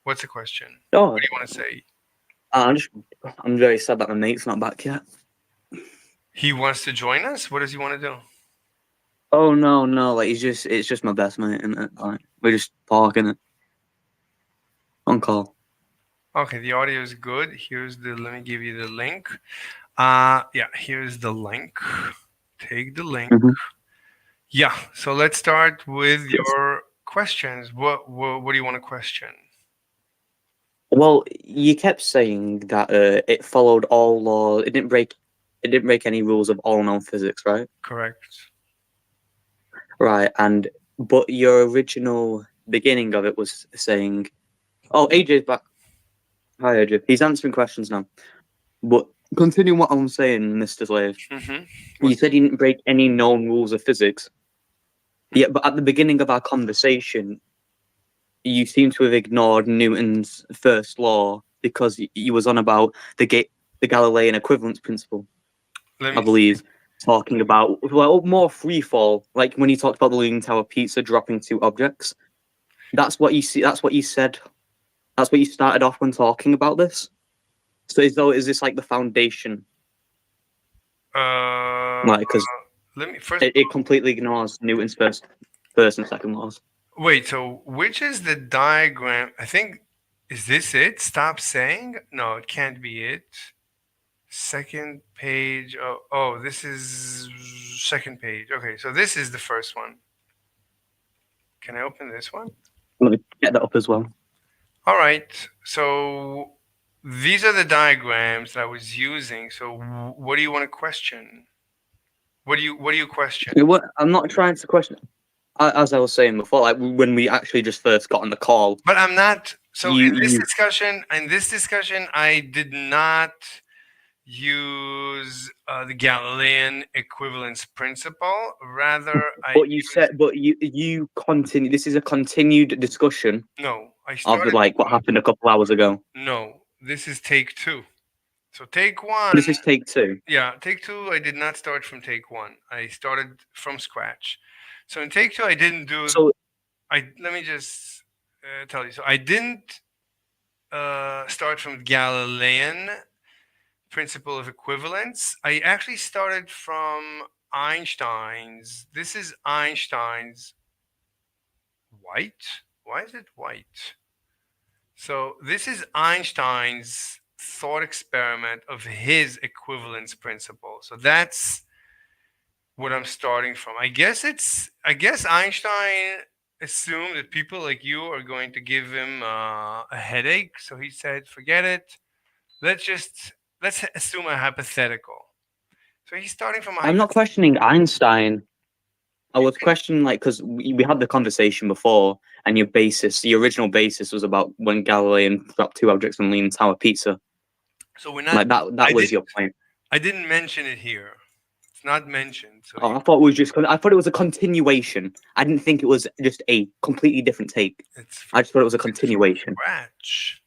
What's the question? Oh, What do you want to say? I'm just, I'm very sad that my mate's not back yet. He wants to join us. What does he want to do? Oh no, like it's just my best mate, and like we're just talking it on call. Okay, the audio is good. Here's the. Let me give you the link. Yeah, here's the link. Take the link. Hmm. Yeah. So let's start with Yes. your questions. What do you want to question? Well, you kept saying that it followed all law. It didn't break any rules of all known physics, right? Correct. Right, and but your original beginning of it was saying, "Oh, AJ's back. Hi, AJ. He's answering questions now." But continuing what I'm saying, Mr. Slave, Mm-hmm. you What? said you didn't break any known rules of physics. Yeah, but at the beginning of our conversation, you seem to have ignored Newton's first law because you was on about the Galilean equivalence principle, Let I me see. believe, talking about well more free fall, like when you talked about the Leaning Tower pizza dropping two objects. That's what you see. That's what you said. That's what you started off when talking about this. So is this like the foundation? Uh, Like, because let me first. it completely ignores Newton's first and second laws. Wait. So which is the diagram? I think is this it? Stop saying. No, it can't be it. Second page. Oh, this is second page. Okay, so this is the first one. Can I open this one? Let me get that up as well. All right. So these are the diagrams that I was using. So what do you want to question? What do you question? I'm not trying to question. As I was saying before, like when we actually just first got on the call, But I'm not. So you in this discussion, I did not use the Galilean equivalence principle. Rather, I but you used said, but you continue. This is a continued discussion no. I of started like what from happened a couple hours ago. no. This is take two. So take one. This is take two. Yeah, take two. I did not start from take one. I started from scratch. So in take two, I didn't do. So I let me just tell you. So I didn't start from Galilean principle of equivalence. I actually started from Einstein's. This is Einstein's white. Why is it white? So this is Einstein's thought experiment of his equivalence principle. So that's what I'm starting from. I guess Einstein assumed that people like you are going to give him a headache, so he said, "Forget it. Let's just let's assume a hypothetical." So he's starting from a I'm not hypothetical. questioning Einstein. I was questioning like because we had the conversation before, and your original basis was about when Galileo dropped two objects on Leaning Tower pizza. So we're not. Like that I was didn't. your point. I didn't mention it here. It's not mentioned. So Oh, I thought it was just. I thought it was a continuation. I didn't think it was just a completely different take. it's from, I just thought it was a it's from continuation. scratch.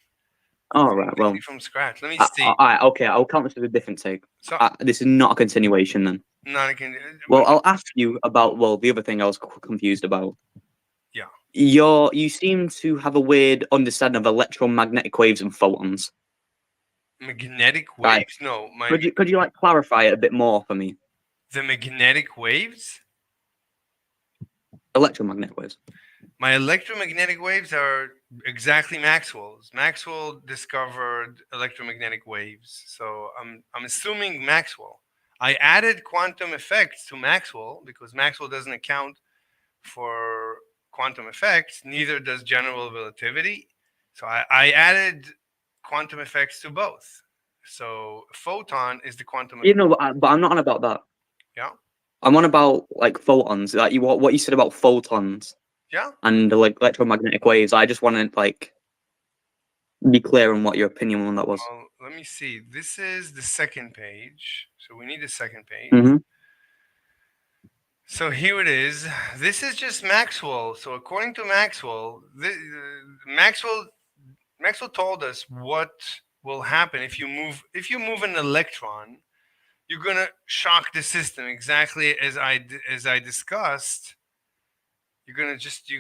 All right. Completely Well. from scratch. Let me see. Okay. I'll count this as a different take. So This is not a continuation then. not again. Well, I'll ask you about the other thing I was confused about. Yeah. You seem to have a weird understanding of electromagnetic waves and photons. Magnetic Right. waves? No, Could you like clarify it a bit more for me? the magnetic waves. Electromagnetic waves. My electromagnetic waves are exactly Maxwell's. Maxwell discovered electromagnetic waves, so I'm assuming Maxwell. I added quantum effects to Maxwell because Maxwell doesn't account for quantum effects. Neither does general relativity. So I added quantum effects to both. So photon is the quantum You effect. know, but I'm not on about that. Yeah, I'm on about like photons. Like what you said about photons yeah. and like electromagnetic waves. I just want to like be clear on what your opinion on that was. Let me see. This is the second page. So we need the second page. Hmm. So here it is. This is just Maxwell. So according to Maxwell, Maxwell told us what will happen if you move an electron. You're gonna shock the system exactly as I discussed. You're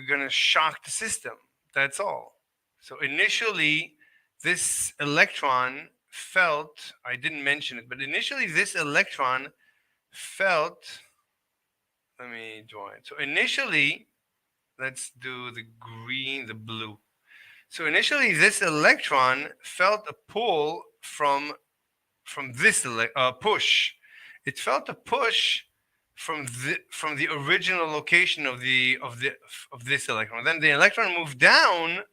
gonna shock the system. That's all. So initially, this electron felt, I didn't mention it, but initially this electron felt, let me draw it. So initially, let's do the green, the blue. So initially, this electron felt a pull from this push. It felt a push from the original location of this electron. Then the electron moved down.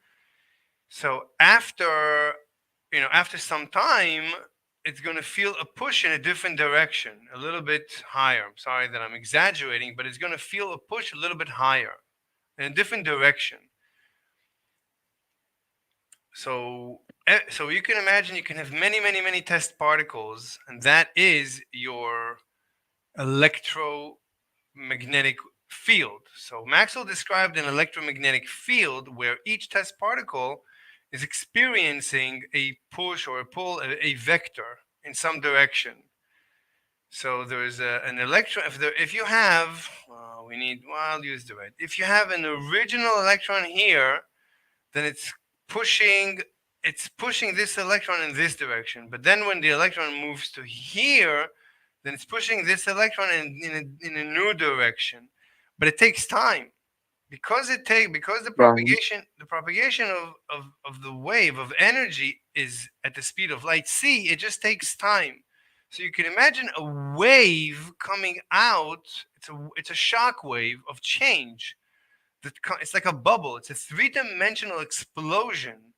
So after some time, it's going to feel a push in a different direction, a little bit higher. I'm sorry that I'm exaggerating, but it's going to feel a push a little bit higher in a different direction. So you can imagine you can have many, many, many test particles, and that is your electromagnetic field. So Maxwell described an electromagnetic field where each test particle is experiencing a push or a pull, a vector in some direction. So there is an electron. If you have, I'll use the red. If you have an original electron here, then it's pushing this electron in this direction. But then when the electron moves to here, then it's pushing this electron in a new direction. But it takes time because the Right. propagation of the wave of energy is at the speed of light c. It just takes time. So you can imagine a wave coming out. It's a shock wave of change. It's like a bubble. It's a three-dimensional explosion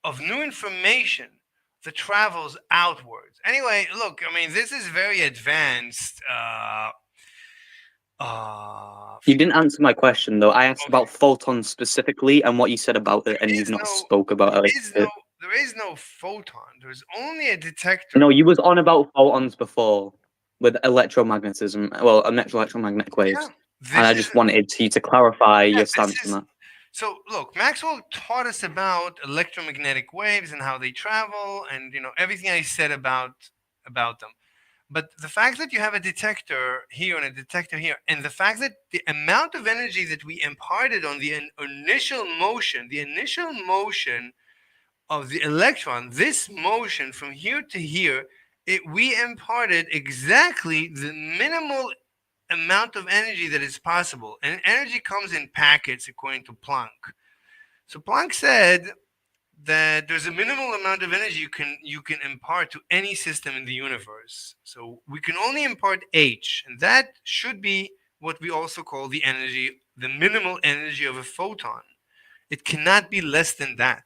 of new information that travels outwards. Anyway, look, I mean, this is very advanced. You didn't answer my question though. I asked Okay. about photons specifically and what you said about it, and There you've is not no, spoke about it. there is no photon. There's only a detector. No, you was on about photons before with electromagnetism. Well, electromagnetic Yeah, waves, and this I is just wanted you to clarify yeah, your this stance on is that. so. Look, Maxwell taught us about electromagnetic waves and how they travel, and everything I said about them. But the fact that you have a detector here and a detector here, and the fact that the amount of energy that we imparted on the initial motion of the electron, this motion from here to here, we imparted exactly the minimal amount of energy that is possible. And energy comes in packets according to Planck. So Planck said that there's a minimal amount of energy you can impart to any system in the universe. So we can only impart h, and that should be what we also call the minimal energy of a photon. It cannot be less than that.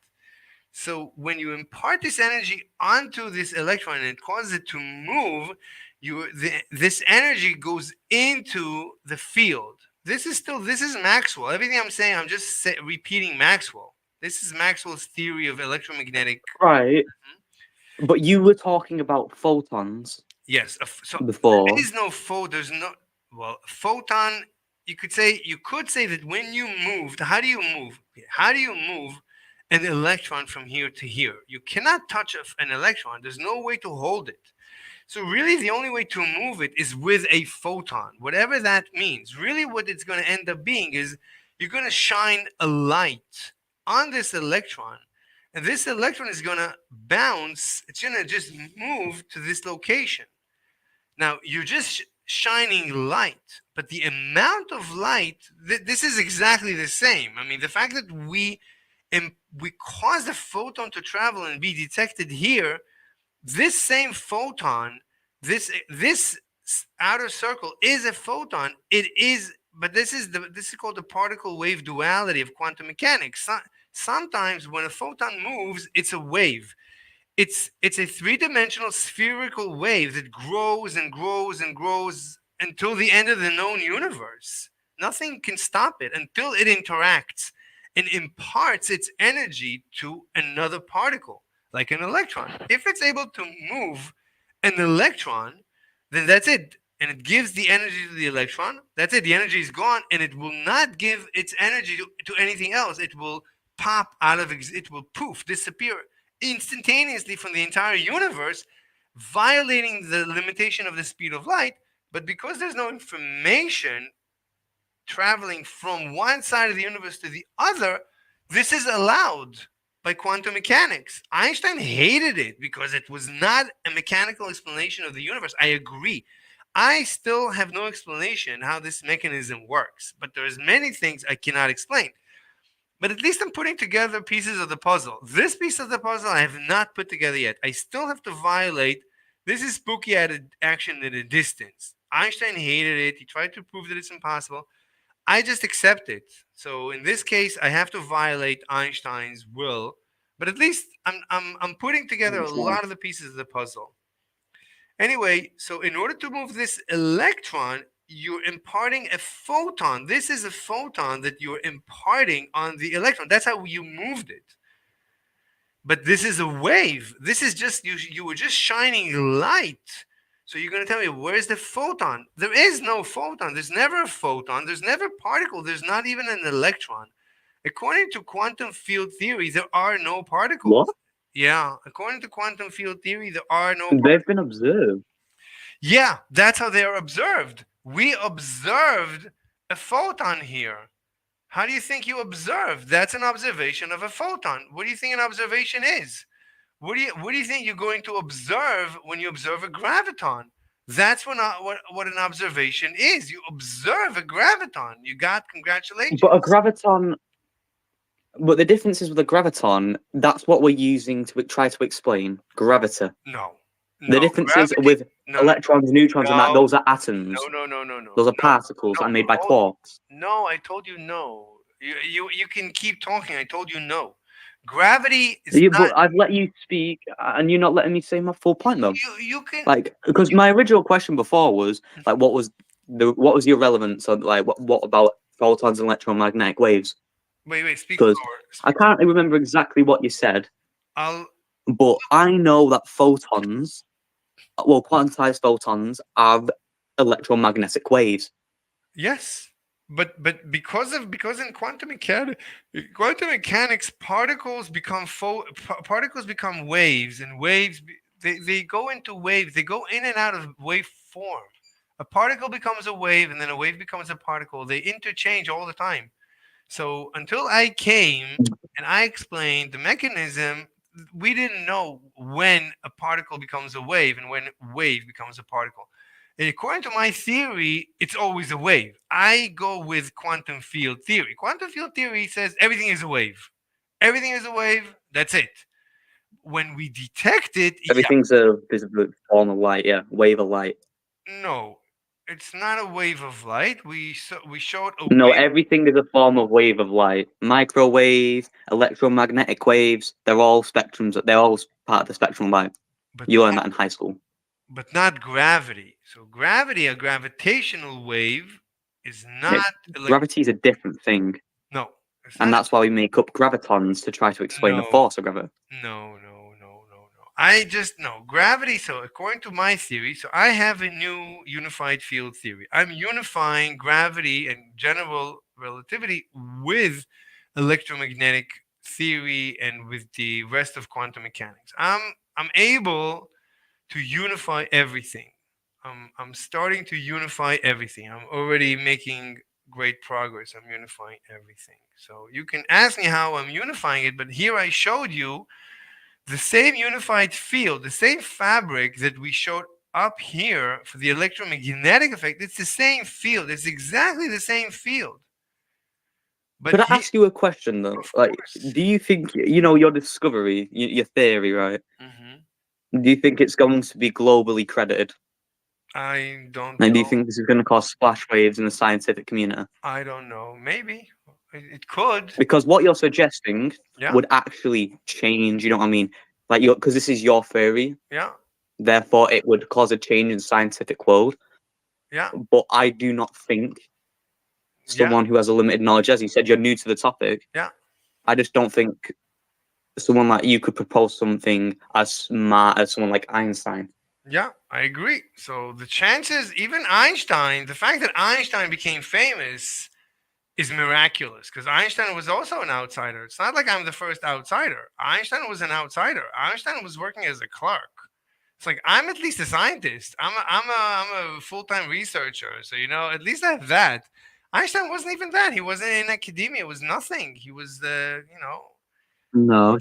So when you impart this energy onto this electron and it causes it to move, this energy goes into the field. This is Maxwell. Everything I'm saying, I'm just repeating Maxwell. This is Maxwell's theory of electromagnetic. Right, but you were talking about photons Yes. So there before. is no photon. There's no photon. You could say that when you moved, how do you move? How do you move an electron from here to here? You cannot touch an electron. There's no way to hold it. So really, the only way to move it is with a photon, whatever that means. Really, what it's going to end up being is you're going to shine a light on this electron, and this electron is going to bounce. It's going to just move to this location. Now, you're just shining light, but the amount of light, this is exactly the same. I mean, the fact that we cause the photon to travel and be detected here, this same photon, this outer circle is a photon. It is, but this is called the particle wave duality of quantum mechanics. Sometimes when a photon moves, it's a wave. It's a three-dimensional spherical wave that grows and grows and grows until the end of the known universe. Nothing can stop it until it interacts and imparts its energy to another particle, like an electron. If it's able to move an electron, then that's it. And it gives the energy to the electron. That's it. The energy is gone, and it will not give its energy to anything else. It will pop out of it will poof, disappear instantaneously from the entire universe, violating the limitation of the speed of light. But because there's no information traveling from one side of the universe to the other, this is allowed. by quantum mechanics. Einstein hated it because it was not a mechanical explanation of the universe. I agree. I still have no explanation how this mechanism works, but there's many things I cannot explain. But at least I'm putting together pieces of the puzzle. This piece of the puzzle I have not put together yet. I still have to violate. This is spooky action at a distance. Einstein hated it. He tried to prove that it's impossible. I just accept it. So in this case, I have to violate Einstein's will. But at least I'm putting together a Understand. lot of the pieces of the puzzle. Anyway, so in order to move this electron, you're imparting a photon. This is a photon that you're imparting on the electron. That's how you moved it. But this is a wave. This is just you were just shining light. So you're going to tell me where's the photon? There is no photon. There's never a photon. There's never a particle. There's not even an electron. According to quantum field theory, there are no particles. What? Yeah, according to quantum field theory, there are no They've been observed. Yeah, that's how they are observed. We observed a photon here. How do you think you observed? That's an observation of a photon. What do you think an observation is? What do you think you're going to observe when you observe a graviton? That's what an observation is. You observe a graviton. You got congratulations. But a graviton. But the difference is with a graviton, that's what we're using to try to explain gravity. No. The No, difference is gravity. with No, electrons, neutrons, and that, no, those are atoms. no. Those are No, particles that no, are made by hold- quarks. no, I told you no. You can keep talking. I told you no. Gravity is Yeah, not. but I've let you speak, and you're not letting me say my full point, though. You can. Like, because my original question before was like, what was your relevance on like what about photons and electromagnetic waves? Wait. Speak Because slower. I can't remember exactly what you said, I'll. but I know that photons, well, quantized photons are electromagnetic waves. Yes, but because in quantum mechanics, particles become waves, and they go into waves. They go in and out of wave form. A particle becomes a wave, and then a wave becomes a particle. They interchange all the time. So until I came and I explained the mechanism, we didn't know when a particle becomes a wave and when a wave becomes a particle. And according to my theory, it's always a wave. I go with quantum field theory. Quantum field theory says everything is a wave. Everything is a wave. That's it. When we detect it, yeah, Everything's a visible form of light, yeah, wave of light. no, it's not a wave of light. We showed a No, wave, everything is a form of wave of light. Microwave, electromagnetic waves, they're all spectrums. They're all part of the spectrum of light. but You learned that in high school. not gravity. So gravity, a gravitational wave, is Yeah, not gravity is a different thing, no. It's and not. that's why we make up gravitons to try to explain the No, force of gravity. no. I just no gravity. So according to my theory, so I have a new unified field theory. I'm unifying gravity and general relativity with electromagnetic theory and with the rest of quantum mechanics. I'm able to unify everything. I'm starting to unify everything. I'm already making great progress. I'm unifying everything. So you can ask me how I'm unifying it, but here I showed you the same unified field, the same fabric that we showed up here for the electromagnetic effect. It's the same field. It's exactly the same field. But Could I ask you a question though? of Like, course, do you think your discovery, your theory, right? hmm Do you think it's going to be globally credited? I don't And do you know. think this is going to cause splash waves in the scientific community? I don't know. Maybe it could. Because what you're suggesting Yeah, would actually change, you know what I mean? Like, because this is your theory, yeah, therefore it would cause a change in the scientific world. yeah, But I do not think yeah, someone who has a limited knowledge, as you said, you're new to the topic. yeah. I just don't think someone like you could propose something as smart as someone like Einstein. Yeah, I agree. So the chances, even Einstein, the fact that Einstein became famous is miraculous because Einstein was also an outsider. It's not like I'm the first outsider. Einstein was an outsider. Einstein was working as a clerk. It's like I'm at least a scientist. I'm a full time researcher. So at least I have that. Einstein wasn't even that. He wasn't in academia. It was nothing. He was the No,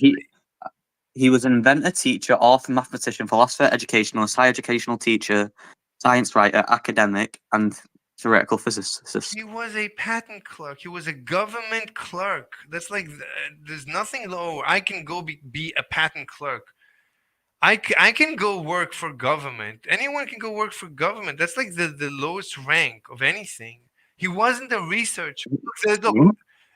he was an inventor, teacher, author, mathematician, philosopher, educationalist, higher educational teacher, science writer, academic, and theoretical physicist. He was a patent clerk. He was a government clerk. That's like there's nothing lower. I can go be a patent clerk. I can go work for government. Anyone can go work for government. That's like the lowest rank of anything. He wasn't a researcher. Look, Hmm?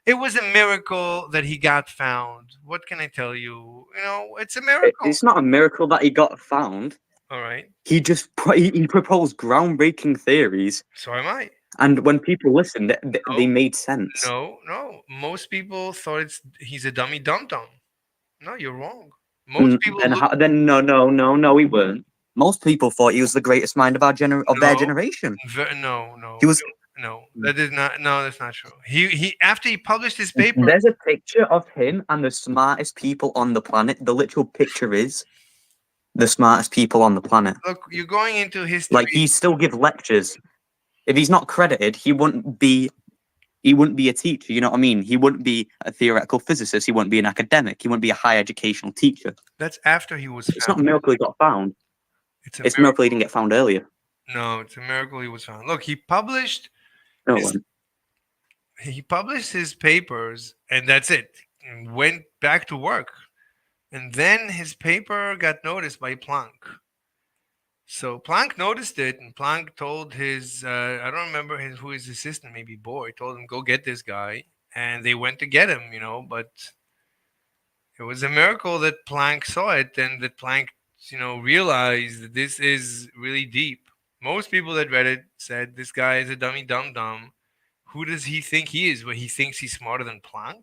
it was a miracle that he got found. What can I tell you? You know, it's a miracle. It's not a miracle that he got found. All right. He proposed groundbreaking theories, So am I. and when people listened, they No, made sense. no. Most people thought he's a dummy dum dum. No, you're wrong. Most people look. Then no, he weren't. Most people thought he was the greatest mind of their No, generation. no, He was. no. That is not. No, that's not true. He after he published his paper. There's a picture of him and the smartest people on the planet. The literal picture is the smartest people on the planet. Look, you're going into Like history. he still give lectures. If he's not credited, he wouldn't be. He wouldn't be a teacher. You know what I mean? He wouldn't be a theoretical physicist. He wouldn't be an academic. He wouldn't be a high educational teacher. That's after he was It's not a found. miracle he got found. It's a It's a miracle he miracle. didn't get found earlier. No, it's a miracle he was found. Look, he published No his one. papers, and that's it. And went back to work, and then his paper got noticed by Planck. So Planck noticed it, and Planck told his I don't remember who his assistant, maybe Bohr, told him go get this guy, and they went to get him. But it was a miracle that Planck saw it, and that Planck realized that this is really deep. Most people that read it said this guy is a dummy dum dum. Who does he think he is? Well, he thinks he's smarter than Planck.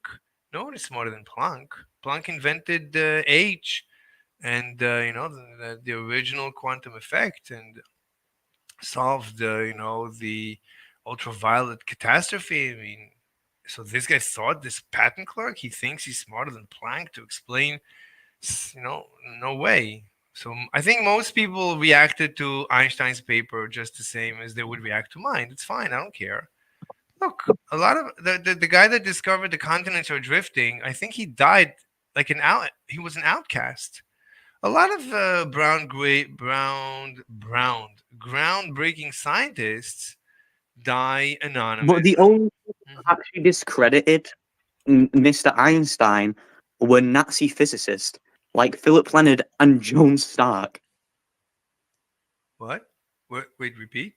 No one is smarter than Planck. Planck invented H and the original quantum effect, and solved the ultraviolet catastrophe. I mean, so this guy thought, this patent clerk, he thinks he's smarter than Planck to explain. No way. So I think most people reacted to Einstein's paper just the same as they would react to mine. It's fine. I don't care. Look, a lot of the guy that discovered the continents are drifting, I think he died like an out. He was an outcast. A lot of groundbreaking scientists die But anonymous. the only Mhm. actually discredited Mr. Einstein were Nazi physicists like Philip Leonard and Joan Stark. What? Wait, repeat.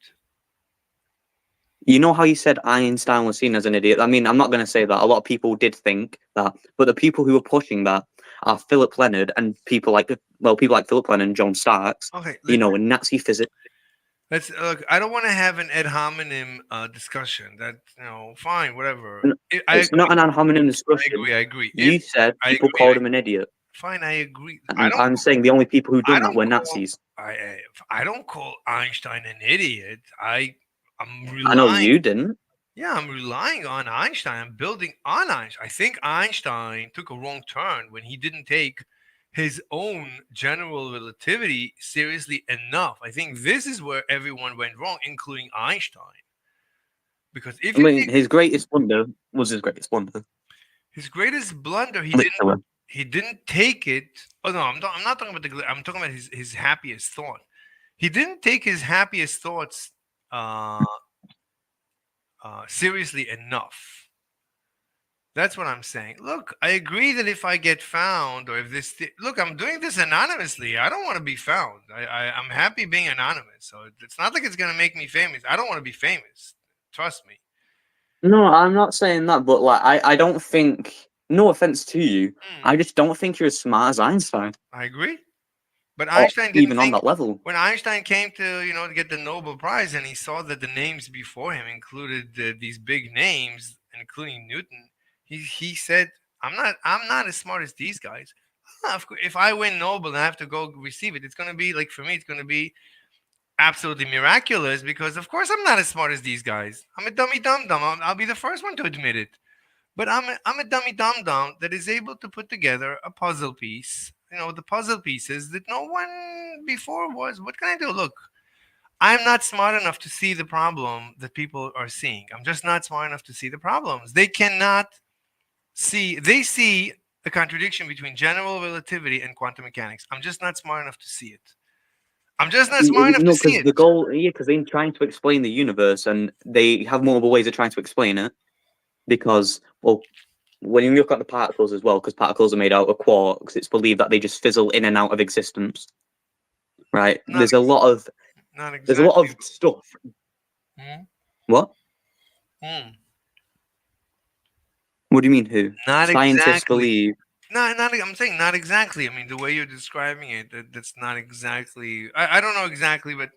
You know how you said Einstein was seen as an idiot? I mean, I'm not going to say that. A lot of people did think that, but the people who were pushing that are Philip Leonard and people like Philip Leonard and John Starks, Okay, and Nazi physics. let's look. I don't want to have an ad hominem discussion. That fine, whatever. I It's agree. not an ad hominem I discussion. agree. I agree. If You said I people agree, called him an idiot, fine. I agree. and I'm saying the only people who I done that don't were call. Nazis. I don't call Einstein an idiot. I'm I know relying. you didn't. Yeah, I'm relying on Einstein. I'm building on Einstein. I think Einstein took a wrong turn when he didn't take his own general relativity seriously enough. I think this is where everyone went wrong, including Einstein. Because if I you mean, take his greatest blunder was his greatest blunder, his greatest blunder, literally. he didn't take it. Oh no, I'm not talking about I'm talking about his happiest thought. He didn't take his happiest thoughts uh, seriously enough. That's what I'm saying. Look, I agree that if I get found, or if look, I'm doing this anonymously. I don't want to be found. I'm happy being anonymous. So it's not like it's gonna make me famous. I don't want to be famous. Trust me. No, I'm not saying that, but like, I don't think. No offense to you, Hmm, I just don't think you're as smart as Einstein, I agree. But or Einstein didn't even on think that level. when Einstein came to get the Nobel Prize, and he saw that the names before him included these big names, including Newton. He said, I'm not as smart as these guys. If I win Nobel and I have to go receive it, it's going to be like, for me, it's going to be absolutely miraculous, because of course I'm not as smart as these guys. I'm a dummy dum dum. I'll be the first one to admit it. But I'm a dummy dum dum that is able to put together a puzzle piece. The puzzle pieces that no one before was. What can I do? Look, I'm not smart enough to see the problem that people are seeing. I'm just not smart enough to see the problems. They cannot see. They see a contradiction between general relativity and quantum mechanics. I'm just not smart enough to see it. I'm just not smart enough to No, see because it. the goal, yeah, because they're trying to explain the universe, and they have multiple ways of trying to explain it. Because, well, when you look at the particles as well, because particles are made out of quarks, it's believed that they just fizzle in and out of existence. Right? Not not There's a lot exactly. of stuff. Hmm? What? Hmm. What do you mean? Who? Not Scientists exactly. believe. No, not. I'm saying not exactly. I mean, the way you're describing it, that's not exactly. I don't know exactly, but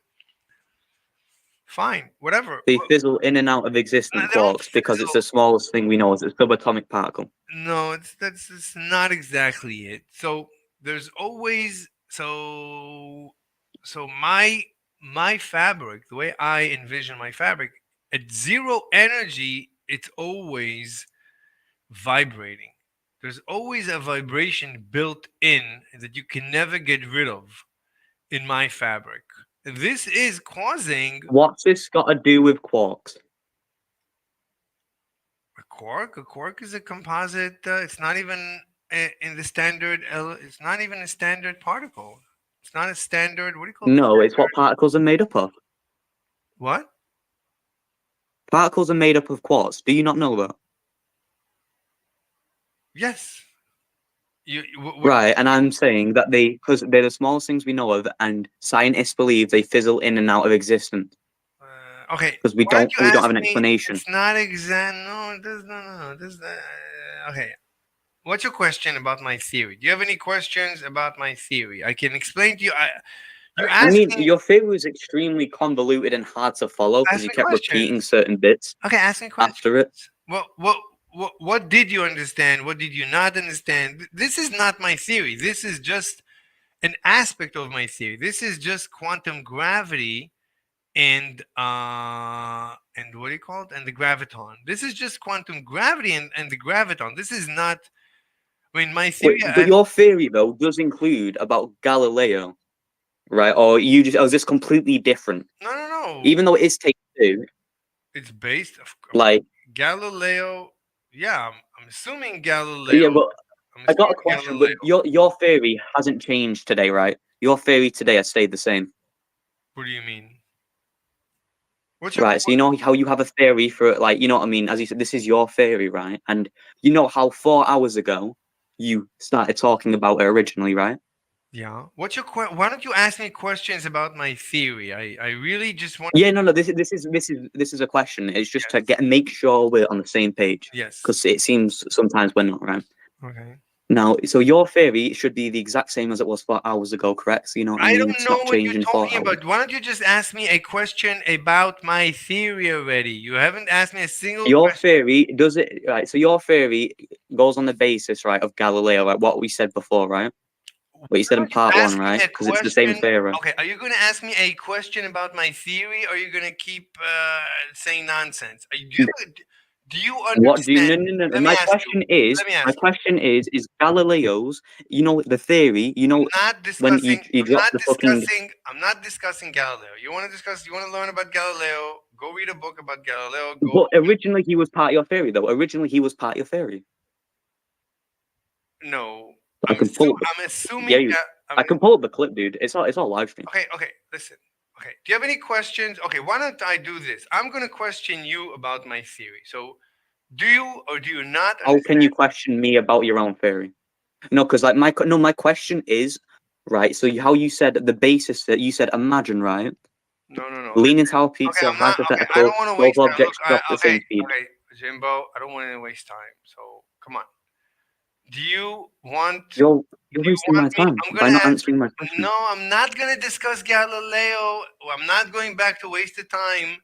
fine, whatever. They fizzle in and out of existent They don't quarks because it's the fizzle. smallest thing we know. It's a subatomic particle. No, that's not exactly it. So there's always so my fabric, the way I envision my fabric, at zero energy, it's always vibrating. There's always a vibration built in that you can never get rid of in my fabric. This is causing What's this got to do with quarks? a quark. A quark is a composite. It's not even in the standard. It's not even a standard particle. It's not a standard. What do you call it? No, it's what particles are made up of. What? Particles are made up of quarks. Do you not know that? Yes. Right, and I'm saying that because they're the smallest things we know of, and scientists believe they fizzle in and out of existence Okay. because Why don't you we don't have ask an me? explanation. It's not exact. No, it does. No. This. Okay. What's your question about my theory? Do you have any questions about my theory? I can explain to you. You I asked mean, me. your theory was extremely convoluted and hard to follow because Ask you me kept repeating questions. certain bits Okay, ask me questions. after it. What did you understand? What did you not understand? This is not my theory. This is just an aspect of my theory. This is just quantum gravity and what do you call it? And the graviton. This is just quantum gravity and the graviton. This is not. I mean, my theory. Wait, but your theory though does include about Galileo, right? Or is this completely different? No. Even though it is take two, It's based of like, Galileo. Yeah, I'm assuming Galileo. yeah, but I'm I got a assuming question. But Galileo. your theory hasn't changed today, right? Your theory today has stayed the same. What do you mean? What's your Right, so you know how you have a theory for, like, you know what I mean? As you said, this is your theory, right? And you know how 4 hours ago you started talking about it originally, right? yeah? What's your Why don't you ask me questions about my theory? I really just want. Yeah, no. This is a question. It's just to make sure we're on the same page Yes. because it seems sometimes we're not, right? Okay. Now, so your theory should be the exact same as it was 4 hours ago, correct? So you know what I I mean? don't It's know not what you're changing four talking hours. about. Why don't you just ask me a question about my theory already? You haven't asked me a single Your question. theory does it right? So your theory goes on the basis, right, of Galileo, like what we said before, right? What you Why said in don't you part one, ask me right? a Because it's the same question? theory. Okay, are you going to ask me a question about my theory, or are you going to keep saying nonsense? Do you What do you? understand? No, no, no. Let me ask you. Let me My ask you. question is Galileo's. You know the theory. You I'm know not when discussing. you I'm dropped not the fucking. discussing. I'm not discussing Galileo. You want to discuss? You want to learn about Galileo? Go read a book about Galileo. Go. But originally he was part of your theory, though. Originally he was part of your theory. No, I can pull up. I'm assuming Yeah, that. I can pull up the clip, dude. It's all live stream. Okay. Listen. Okay. Do you have any questions? Okay. Why don't I do this? I'm going to question you about my theory. So, do you or do you not How can you understand? question me about your own theory? No, because like my question is right. So how you said the basis that you said, imagine, right? No. Leaning tower Okay. pizza, I'm not. Okay. I hypothetical, don't want to both waste time. Look. objects drop at the same speed. Okay. Jimbo. I don't want to waste time. So, come on. Do you want? You're Do you wasting want my me? time I'm by gonna not answer. answering my question. No, I'm not gonna discuss Galileo. I'm not going back to waste the time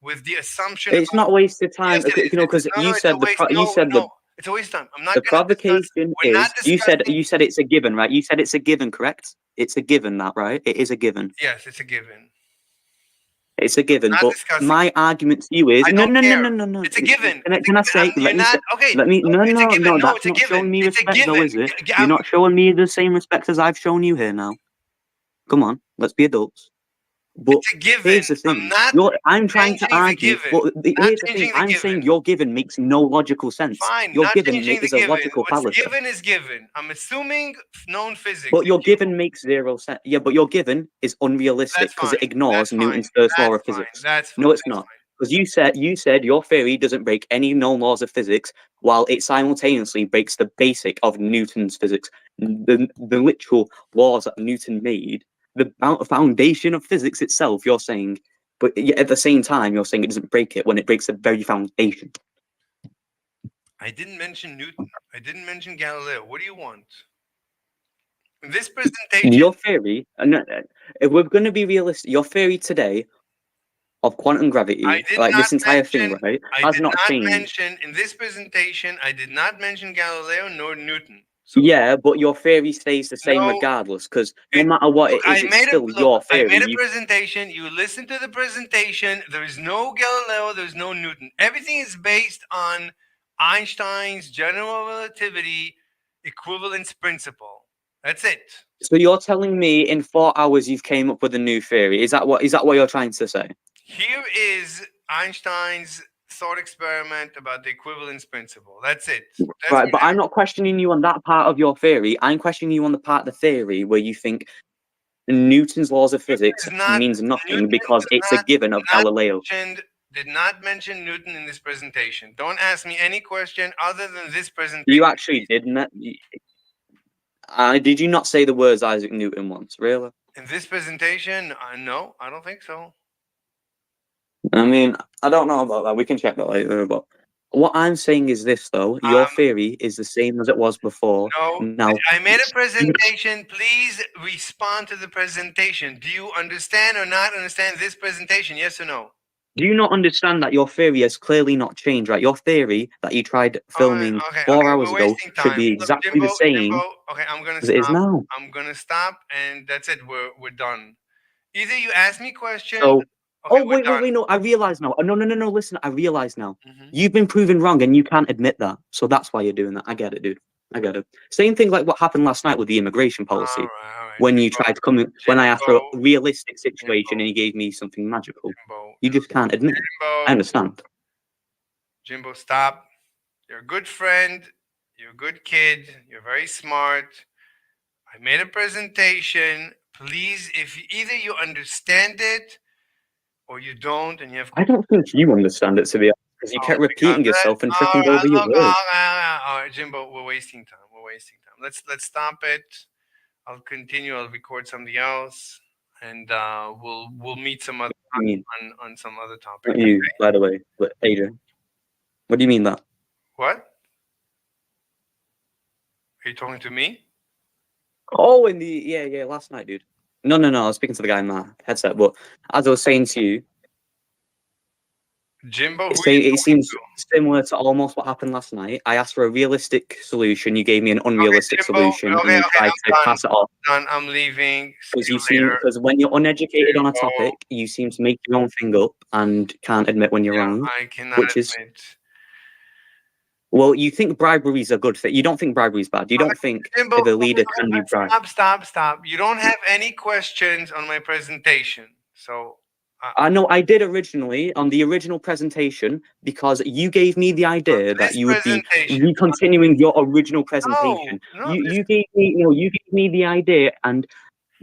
with the assumption It's about. not wasted Yes, time, it is. you know, because No, you it's a said waste. No. It's a waste of time. I'm not the gonna discuss. provocation We're not is discussing. you said it's a given, right? You said it's a given, correct? It's a given, that right? It is a given. Yes, it's a given. It's a given. Not But discussing. my argument to you is I no, don't no, no, care. no, no, no. It's a given. It's a Can I given. say? You're Let me not say. okay. Let me. No, No, it's a no, given. no. No, That's it's a not given. showing me It's a respect, though, given. is it? You're not showing me the same respect as I've shown you here now. Come on, let's be adults. But It's a given. here's the I'm thing. not I'm trying to changing the argue. given. But Not here's the thing. changing the I'm saying given. your given makes no logical sense. Fine, Your not given changing the is a given. logical What's fallacy. given is given. I'm assuming known physics. But your given makes zero sense. Yeah, but your given is unrealistic That's because fine. it ignores That's fine. Newton's first law That's of fine. physics. That's fine. No, it's That's not. fine. Because you said your theory doesn't break any known laws of physics, while it simultaneously breaks the basic of Newton's physics, the literal laws that Newton made, the foundation of physics itself. You're saying, but yet at the same time, you're saying it doesn't break it when it breaks the very foundation. I didn't mention Newton. I didn't mention Galileo. What do you want? In this presentation, Your theory, if we're going to be realistic, your theory today of quantum I gravity, did like not this entire thing, mention. right, I has did not not changed. mention in this presentation. I did not mention Galileo nor Newton. So Yeah, but your theory stays the same no, regardless, because no it, matter what look. it is, it's still Look. your I made a theory. presentation. You listen to the presentation. There is no Galileo. There's no Newton. Everything is based on Einstein's general relativity equivalence principle. That's it. So you're telling me in 4 hours you've came up with a new theory? Is that what you're trying to say? Here is Einstein's thought experiment about the equivalence principle. That's it. That's Right, what but I'm not questioning you on that part of your theory. I'm questioning you on the part of the theory where you think Newton's laws of physics is not means nothing Newton because is it's a given of not Galileo. did not mention Newton in this presentation. Don't ask me any question other than this presentation. You actually didn't. Did you not say the words Isaac Newton once? Really? In this presentation, no, I don't think so. I mean, I don't know about that. We can check that later. But what I'm saying is this, though: your theory is the same as it was before. No, Now, I made a presentation. Please respond to the presentation. Do you understand or not understand this presentation? Yes or no? do you not understand that your theory has clearly not changed? Right, your theory that you tried filming Okay, 4 hours we're ago wasting should time. be Look, exactly the same Okay, I'm gonna as it is stop. now. I'm gonna stop, and that's it. We're done. Either you ask me question. So, Okay, oh we're wait, wait, done. wait, no, I realize now. No, no, no, no. Listen, I realize now. Mhm. You've been proven wrong, and you can't admit that. So that's why you're doing that. I get it, dude. I get it. Same thing like what happened last night with the immigration policy. All right. When you tried to come in, when I asked for a realistic situation Jimbo, and you gave me something magical, Jimbo, you just can't admit it. I Jimbo, understand. Jimbo, stop. You're a good friend. You're a good kid. You're very smart. I made a presentation. Please, if either you understand it or you don't, and you have I don't think you understand it, to be honest, because you kept repeating yourself and tripping over your words. All right, Jimbo, we're wasting time. We're wasting time. Let's stop it. I'll continue. I'll record something else, and we'll meet some other What do you mean? on some other topic. Not you, by the way, but Adrian. What do you mean that? What? Are you talking to me? Oh, yeah, last night, dude. No, no, no. I was speaking to the guy in my headset, but as I was saying to you, Jimbo, who are you it talking seems to? similar to almost what happened last night. I asked for a realistic solution. You gave me an unrealistic Jimbo. solution, and Okay, you tried I'm to done. pass it off. Done. I'm leaving. Because See you later. because when you're uneducated on a Jimbo. topic, you seem to make your own thing up and can't admit when you're wrong. I cannot Which is, admit. well, you think bribery is a good thing. You don't think bribery is bad. You don't think Jimbo, if a leader can be bribed. stop. You don't have any questions on my presentation. So, I know I did originally on the original presentation because you gave me the idea that this you would be presentation. continuing your original presentation. No, You gave me you gave me the idea and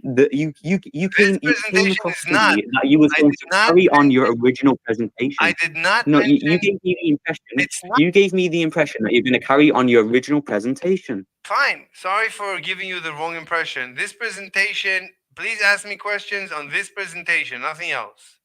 this you came presentation across is to not. me that you was I going did to not carry on your mention. original I presentation. did not No, you mention. gave me the impression. It's not You gave me the impression that you're going to carry on your original presentation. fine. Sorry for giving you the wrong impression. This presentation. Please ask me questions on this presentation. Nothing else.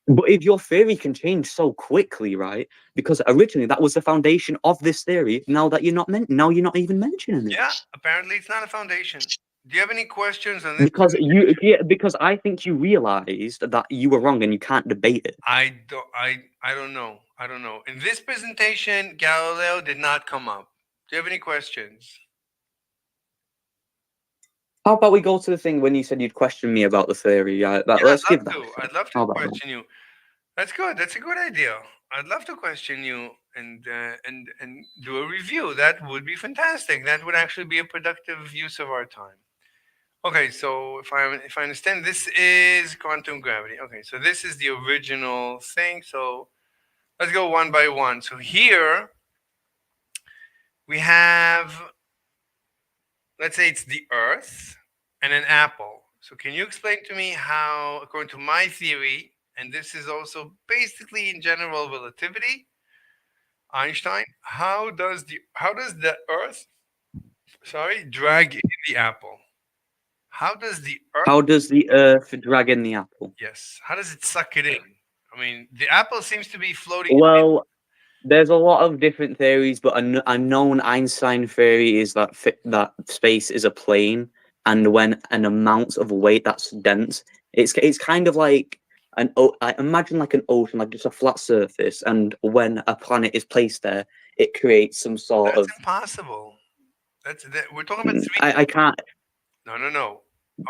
But if your theory can change so quickly, right? Because originally that was the foundation of this theory. Now you're not even mentioning it. Yeah. Apparently, it's not a foundation. Do you have any questions on this? Because I think you realized that you were wrong and you can't debate it. I don't know. I don't know. In this presentation, Galileo did not come up. Do you have any questions? How about we go to the thing when you said you'd question me about the theory? Let's give that a shot. I'd love How to about that? question you. That's good. That's a good idea. I'd love to question you and do a review. That would be fantastic. That would actually be a productive use of our time. Okay, so if I understand, this is quantum gravity. Okay, so this is the original thing. So let's go one by one. So here we have, let's say it's the Earth and an apple. So can you explain to me how, according to my theory, and this is also basically in general relativity, Einstein, how does the Earth, sorry, drag in the apple? How does the Earth, How does the Earth drag in the apple? yes, how does it suck it in? I mean, the apple seems to be floating. Well, there's a lot of different theories, but a known Einstein theory is that that space is a plane, and when an amount of weight that's dense, it's kind of like I imagine like an ocean, like just a flat surface, and when a planet is placed there, it creates some sort That's of. impossible. We're talking about three. I can't. No, no, no.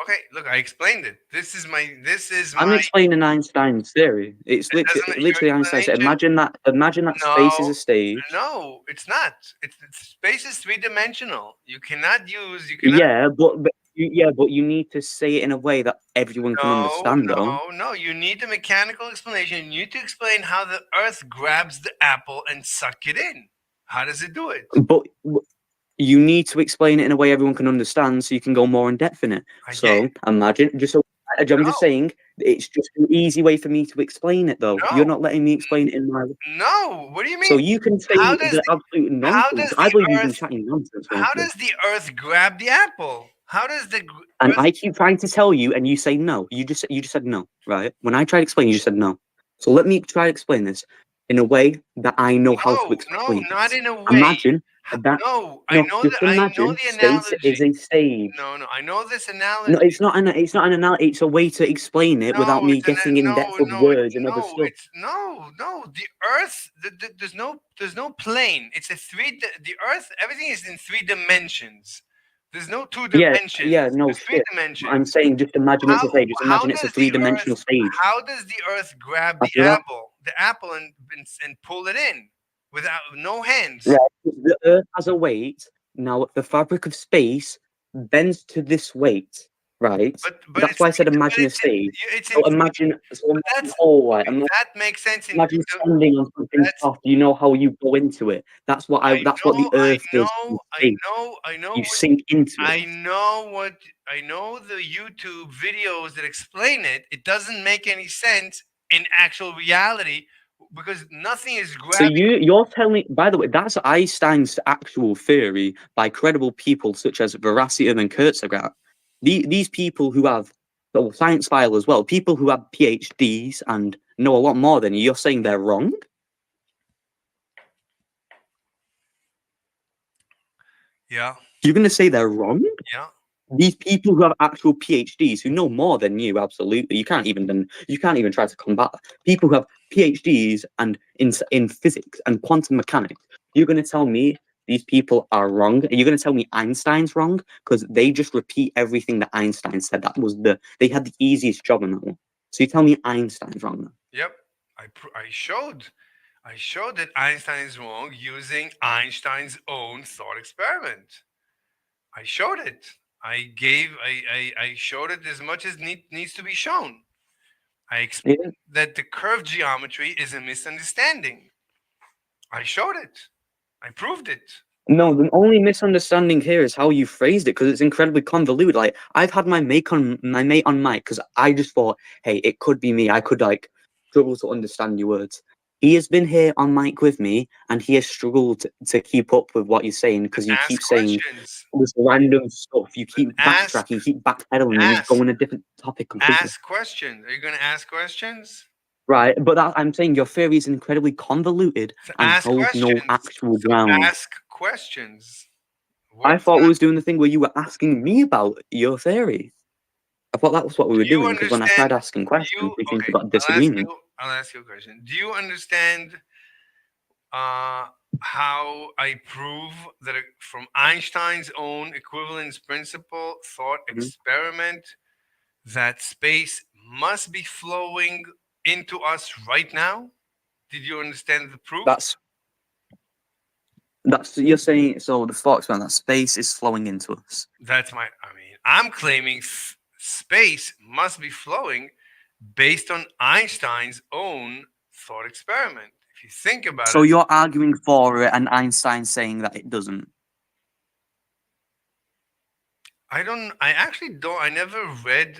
Okay, look, I explained it. This is I'm my. explaining Einstein's theory. It's It doesn't. Your literally Einstein said, explanation. imagine that space is No, a stage. no, it's not. Space is three dimensional. You cannot use. You cannot. Yeah, but you need to say it in a way that everyone can No, understand, though. no, no. You need the mechanical explanation. You need to explain how the Earth grabs the apple and suck it in. How does it do it? But you need to explain it in a way everyone can understand, so you can go more in depth in it. I get So imagine, I'm no, just saying, it's just an easy way for me to explain it, though. You're no, not letting me explain it in my. no. What do you So mean? you can say How does the absolute how nonsense. does I the believe you've been Earth chatting nonsense, how honestly. does the Earth grab the apple? How does the And Earth? I keep trying to tell you, and you say no. You just said no, right? When I try to explain, you just said no. So let me try to explain this in a way that I know how to No, no, explain not it. in a way. Imagine that. No, No, just I know imagine the space analogy. is a stage. No, no, I know this analogy. No, it's not an analogy. It's a way to explain it without No, me it's an getting in depth no, with no, words and other no, stuff. it's no, no. The Earth, there's no plane. It's the Earth. Everything is in three dimensions. There's no two Yeah, dimensions. yeah, no There's three shit. I'm dimensions. saying just imagine it's a stage. Just How imagine it's a does the three-dimensional Earth stage. how does the Earth grab After that, the apple and pull it in without no hands? right, the Earth has a weight. Now the fabric of space bends to this weight, right? But That's it's why I said but imagine a stage. it's in So imagine, but that's oh, right, okay, that makes sense in imagine standing on something that's soft. You know how you go into it. That's what the Earth does in space. I know You what sink into it. I know the YouTube videos that explain it. It doesn't make any sense in actual reality because nothing is So grabbing. you're telling me, by the way, that's Einstein's actual theory by credible people such as Verasium and Kurzgesagt. These people who have the science file as well, people who have PhDs and know a lot more than you, you're saying they're wrong? Yeah, You're going to say they're wrong? yeah. These people who have actual PhDs who know more than you, absolutely. You can't even try to combat that. People who have PhDs and in physics and quantum mechanics. You're going to tell me these people are wrong? Are you going to tell me Einstein's wrong because they just repeat everything that Einstein said? They had the easiest job on that one. So you tell me Einstein's wrong now. Yep. I showed that Einstein is wrong using Einstein's own thought experiment. I showed it. I showed it as much as needs to be shown. I explained Yeah. that the curve geometry is a misunderstanding. I showed it. I proved it. No, the only misunderstanding here is how you phrased it because it's incredibly convoluted. Like I've had my mate on mic because I just thought, hey, it could be me. I could like struggle to understand your words. He has been here on mic with me, and he has struggled to keep up with what you're saying because you Ask keep saying questions. all this random stuff. You Then keep backtracking, you keep backpedaling, and you ask, go on a different topic completely. ask questions. Are you going to ask questions? Right, but I'm saying your theory is incredibly convoluted So and ask holds no questions. actual So ground. ask questions. I What's thought we not? was doing the thing where you were asking me about your theory. I thought that was what we were Do you doing because when I understand? tried asking questions, we seemed to Okay, got a disagreement. I'll ask you a question. Do you understand uh, how I prove that from Einstein's own equivalence principle thought Mhm. experiment that space must be flowing into us right now? Did you understand the proof? That's you're saying. So the thought experiment that space is flowing into us. That's my. I mean, I'm claiming space must be flowing based on Einstein's own thought experiment. If you think about So it, you're arguing for it, and Einstein saying that it doesn't. I actually don't. I never read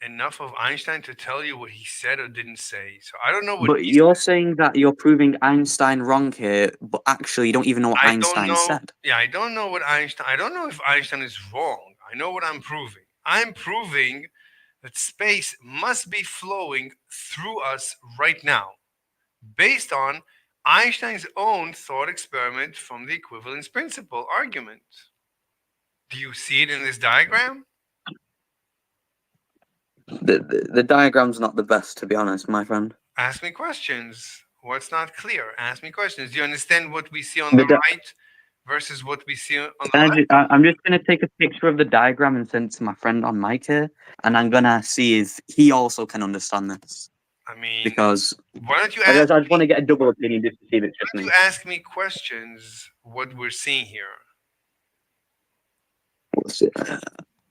enough of Einstein to tell you what he said or didn't say. So I don't know what But he you're said. saying that you're proving Einstein wrong here, but actually you don't even know what I don't Einstein know. said. Yeah, I don't know what Einstein. I don't know if Einstein is wrong. I know what I'm proving. I'm proving that space must be flowing through us right now, based on Einstein's own thought experiment from the equivalence principle argument. Do you see it in this diagram? The diagram's not the best, to be honest, my friend. Ask me questions. What's not clear? Ask me questions. Do you understand what we see on The the di- right versus what we see on the left? I'm just gonna take a picture of the diagram and send it to my friend on mic here, and I'm gonna see if he also can understand this I mean, because why don't you I ask guess I just want to get a double opinion just to see if it's just me. questions what we're seeing here? What's it?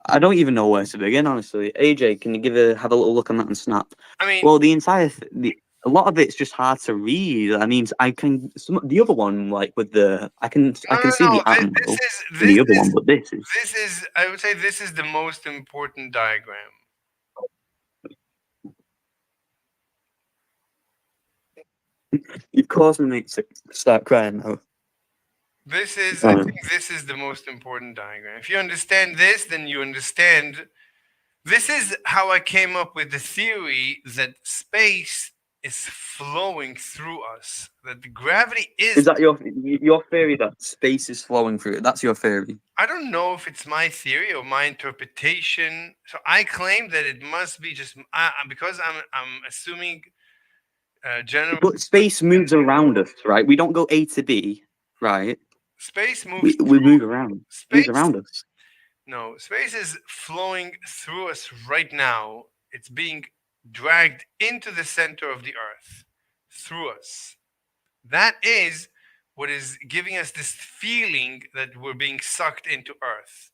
I don't even know where to begin, honestly. AJ, can you have a little look on that and snap? I mean, Well, a lot of it's just hard to read. I mean, the other one, like with I no, can no, see no. the arrow in This the other one, is but this is this is. I would say this is the most important diagram. you've caused me to start crying now. I think Um, this is the most important diagram. If you understand this, then you understand. This is how I came up with the theory that space is flowing through us. That the gravity is is. that your theory that space is flowing through it? That's your theory. I don't know if it's my theory or my interpretation. So I claim that it must be just because I'm assuming general But space moves around us, right? We don't go A to B, right? space moves We through move around. Moves space. around us. No, space is flowing through us right now. It's being dragged into the center of the earth through us. That is what is giving us this feeling that we're being sucked into earth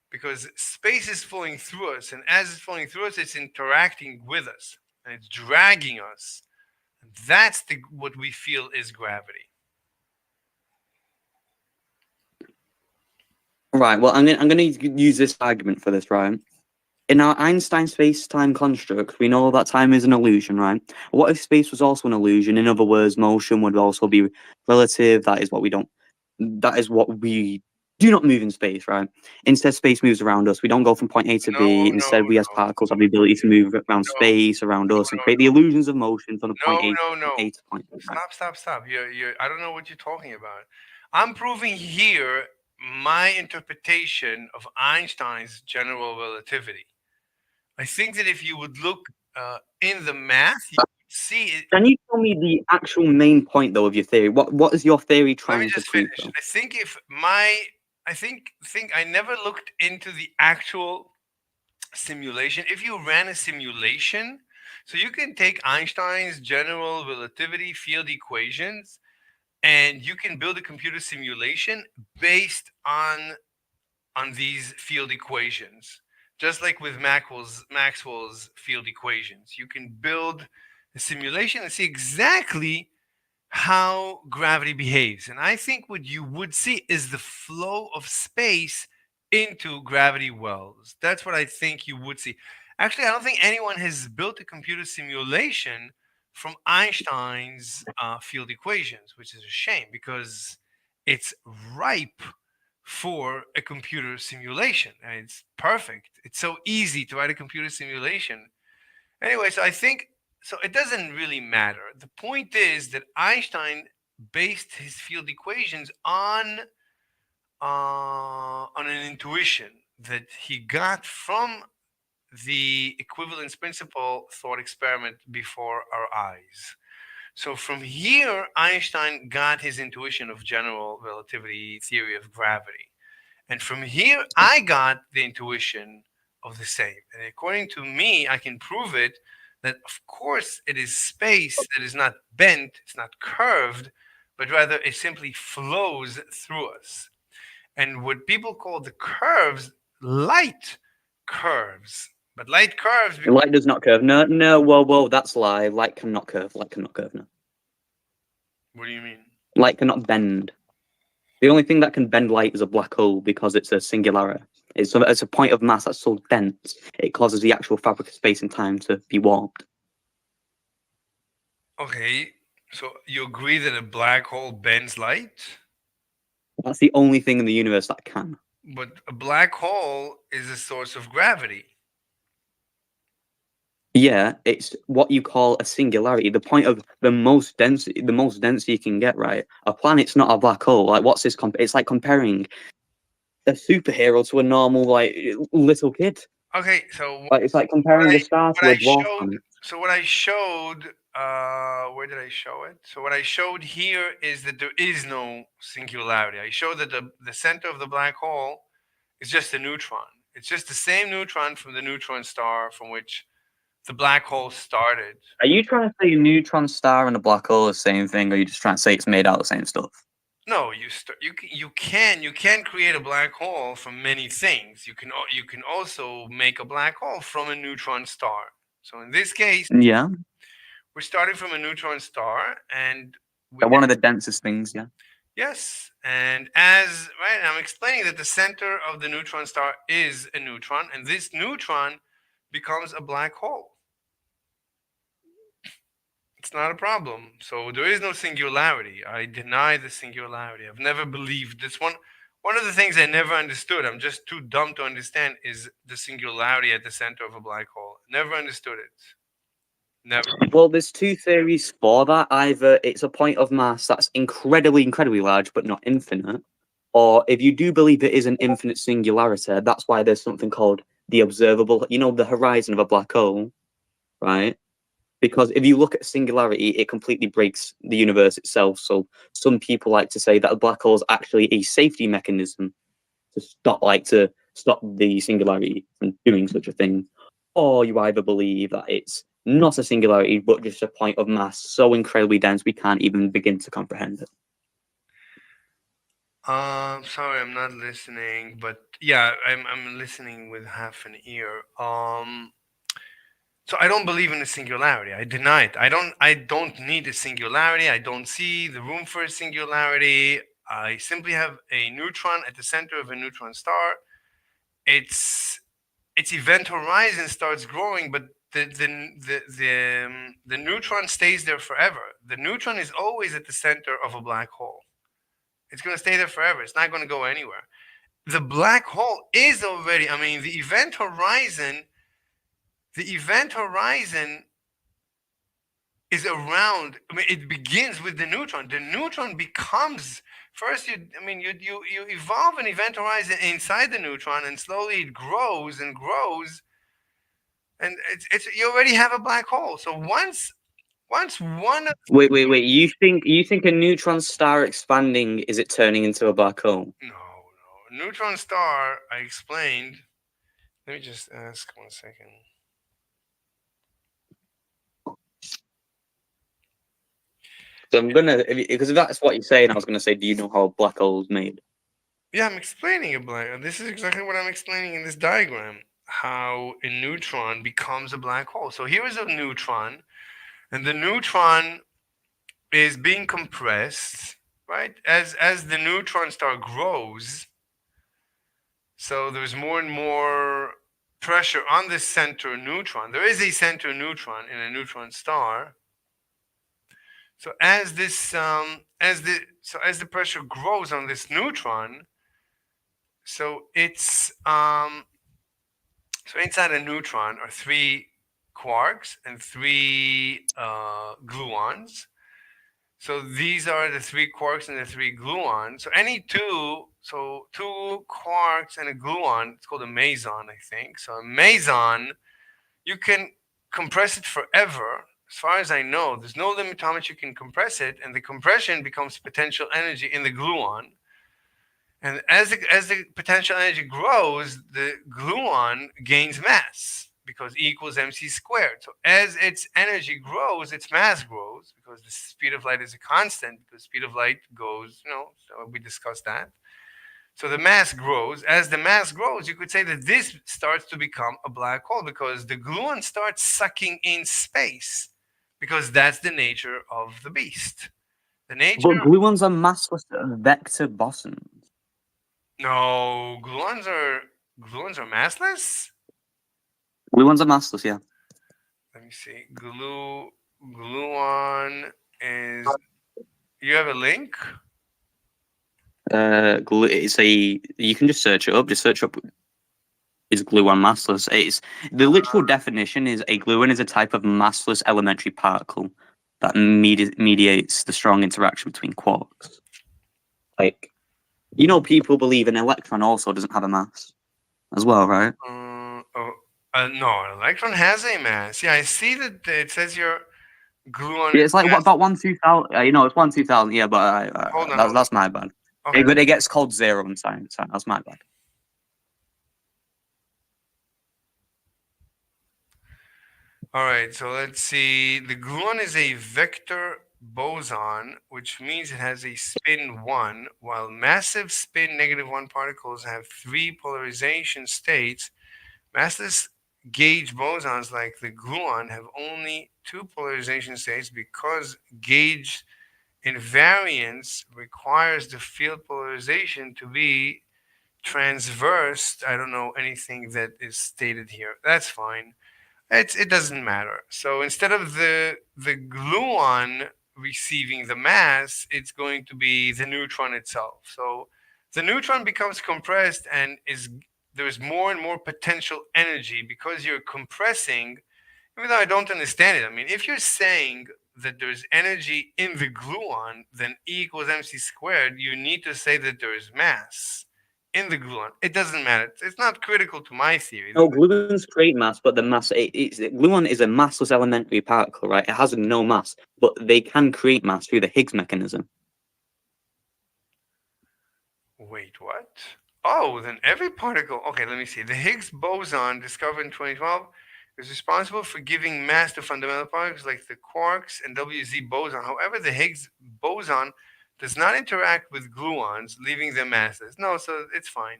because space is flowing through us, and as it's flowing through us, it's interacting with us and it's dragging us. That's what we feel is gravity. Right. Well, I'm gonna use this argument for this, right? In our Einstein space-time construct, we know that time is an illusion, right? What if space was also an illusion? In other words, motion would also be relative. That is what we do not move in space, right? Instead, space moves around us. We don't go from point A to No, B. no, Instead, we as particles have the ability to move around no, space around us and no, create the illusions of motion from the no, point A no, from no. A to point B, right? Stop. I don't know what you're talking about. I'm proving here my interpretation of Einstein's general relativity. I think that if you would look in the math, you would see it. Can you tell me the actual main point though of your theory? What is your theory Let me trying to just prove finish. though? I think if my, I think I never looked into the actual simulation. If you ran a simulation, so you can take Einstein's general relativity field equations and you can build a computer simulation based on these field equations. Just like with Maxwell's field equations, you can build a simulation and see exactly how gravity behaves. And I think what you would see is the flow of space into gravity wells. That's what I think you would see. Actually, I don't think anyone has built a computer simulation from Einstein's field equations, which is a shame because it's ripe for a computer simulation and it's perfect. It's so easy to write a computer simulation. Anyway, so I think so it doesn't really matter. The point is that Einstein based his field equations on an intuition that he got from the equivalence principle thought experiment before our eyes. So from here, Einstein got his intuition of general relativity theory of gravity. And from here, I got the intuition of the same. And according to me, I can prove it that, of course, it is space that is not bent, it's not curved, but rather it simply flows through us. And what people call the curves, light curves. But light curves. Light does not curve. No, no, whoa, that's a lie. Light cannot curve. Light cannot curve. No, What do you mean? light cannot bend. The only thing that can bend light is a black hole because it's a singularity. It's a point of mass that's so dense it causes the actual fabric of space and time to be warped. Okay, so you agree that a black hole bends light? That's the only thing in the universe that can. But a black hole is a source of gravity. Yeah, it's what you call a singularity. The point of the most dense you can get, right? A planet's not a black hole. Like, what's this? It's like comparing a superhero to a normal, like, little kid. Okay, so Like, it's like comparing a star to a dwarf showed. planet. So what I showed. Where did I show it? So what I showed here is that there is no singularity. I showed that the center of the black hole is just a neutron. It's just the same neutron from the neutron star from which the black hole started. Are you trying to say a neutron star and a black hole are the same thing, or are you just trying to say it's made out of the same stuff? No, you can create a black hole from many things. You can also make a black hole from a neutron star. So in this case, Yeah, we're starting from a neutron star, and we they're one of the densest things. Yeah. yes, and as right, I'm explaining that the center of the neutron star is a neutron, and this neutron becomes a black hole. It's not a problem. So there is no singularity. I deny the singularity. I've never believed this one. One of the things I never understood, I'm just too dumb to understand, is the singularity at the center of a black hole. Never understood it. Never. Well, there's two theories for that. Either it's a point of mass that's incredibly, incredibly large, but not infinite, or if you do believe it is an infinite singularity, that's why there's something called the observable, the horizon of a black hole, right? Because if you look at singularity, it completely breaks the universe itself. So some people like to say that a black hole is actually a safety mechanism to stop the singularity from doing such a thing. Or you either believe that it's not a singularity, but just a point of mass so incredibly dense we can't even begin to comprehend it. Sorry, I'm not listening, but yeah, I'm listening with half an ear. So I don't believe in a singularity. I deny it. I don't need a singularity. I don't see the room for a singularity. I simply have a neutron at the center of a neutron star. Its event horizon starts growing, but the neutron stays there forever. The neutron is always at the center of a black hole. It's going to stay there forever. It's not going to go anywhere. The black hole is already, I mean, the event horizon is around. I mean, it begins with the neutron. The neutron becomes first. You evolve an event horizon inside the neutron, and slowly it grows and grows, and it's you already have a black hole. So once one of Wait. You think a neutron star expanding is it turning into a black hole? no neutron star. I explained. Let me just ask 1 second. So because if that's what you're saying, I was gonna say, do you know how a black hole is made? Yeah, I'm explaining a black. This is exactly what I'm explaining in this diagram. How a neutron becomes a black hole. So here is a neutron, and the neutron is being compressed, right? As the neutron star grows, so there's more and more pressure on this center neutron. There is a center neutron in a neutron star. So as the pressure grows on this neutron, so inside a neutron are three quarks and three gluons. So these are the three quarks and the three gluons. So two quarks and a gluon, it's called a meson, I think. So a meson, you can compress it forever. As far as I know, there's no limit to how much you can compress it, and the compression becomes potential energy in the gluon. And as the potential energy grows, the gluon gains mass because E equals mc squared. So as its energy grows, its mass grows because the speed of light is a constant. The speed of light goes, so we discussed that. So the mass grows. As the mass grows, you could say that this starts to become a black hole because the gluon starts sucking in space because that's the nature of the beast. The nature But gluons are massless vector bosons. no gluons are massless. Gluons are massless, yeah. Let me see. Gluon is. You have a link? It's a. You can just search it up. Just search up. Is gluon massless? It's the literal definition is a gluon is a type of massless elementary particle that mediates the strong interaction between quarks. Like, people believe an electron also doesn't have a mass as well, right? Oh, no, an electron has a mass. Yeah, I see that it says your gluon Yeah, is it's like what mass. about 1/2000? It's 1/2000. Yeah, but Hold on, that's hold on. my bad. Okay. But it gets called zero in science. That's my bad. All right, so let's see. The gluon is a vector boson, which means it has a spin 1, while massive spin -1 particles have 3 polarization states. Massless gauge bosons like the gluon have only 2 polarization states because gauge invariance requires the field polarization to be transverse. I don't know anything that is stated here. That's fine. It doesn't matter. So instead of the gluon receiving the mass, it's going to be the neutron itself. So the neutron becomes compressed and is there's more and more potential energy because you're compressing. Even though I don't understand it, I mean, if you're saying that there's energy in the gluon, then E equals mc squared, you need to say that there is mass in the gluon. It doesn't matter. It's not critical to my theory. No, gluons create mass, but the mass gluon is a massless elementary particle, right? It has no mass, but they can create mass through the Higgs mechanism. Wait, what? Oh, then every particle. Okay, let me see. The Higgs boson, discovered in 2012, is responsible for giving mass to fundamental particles like the quarks and WZ boson. However, the Higgs boson does not interact with gluons, leaving them massless. No, so it's fine.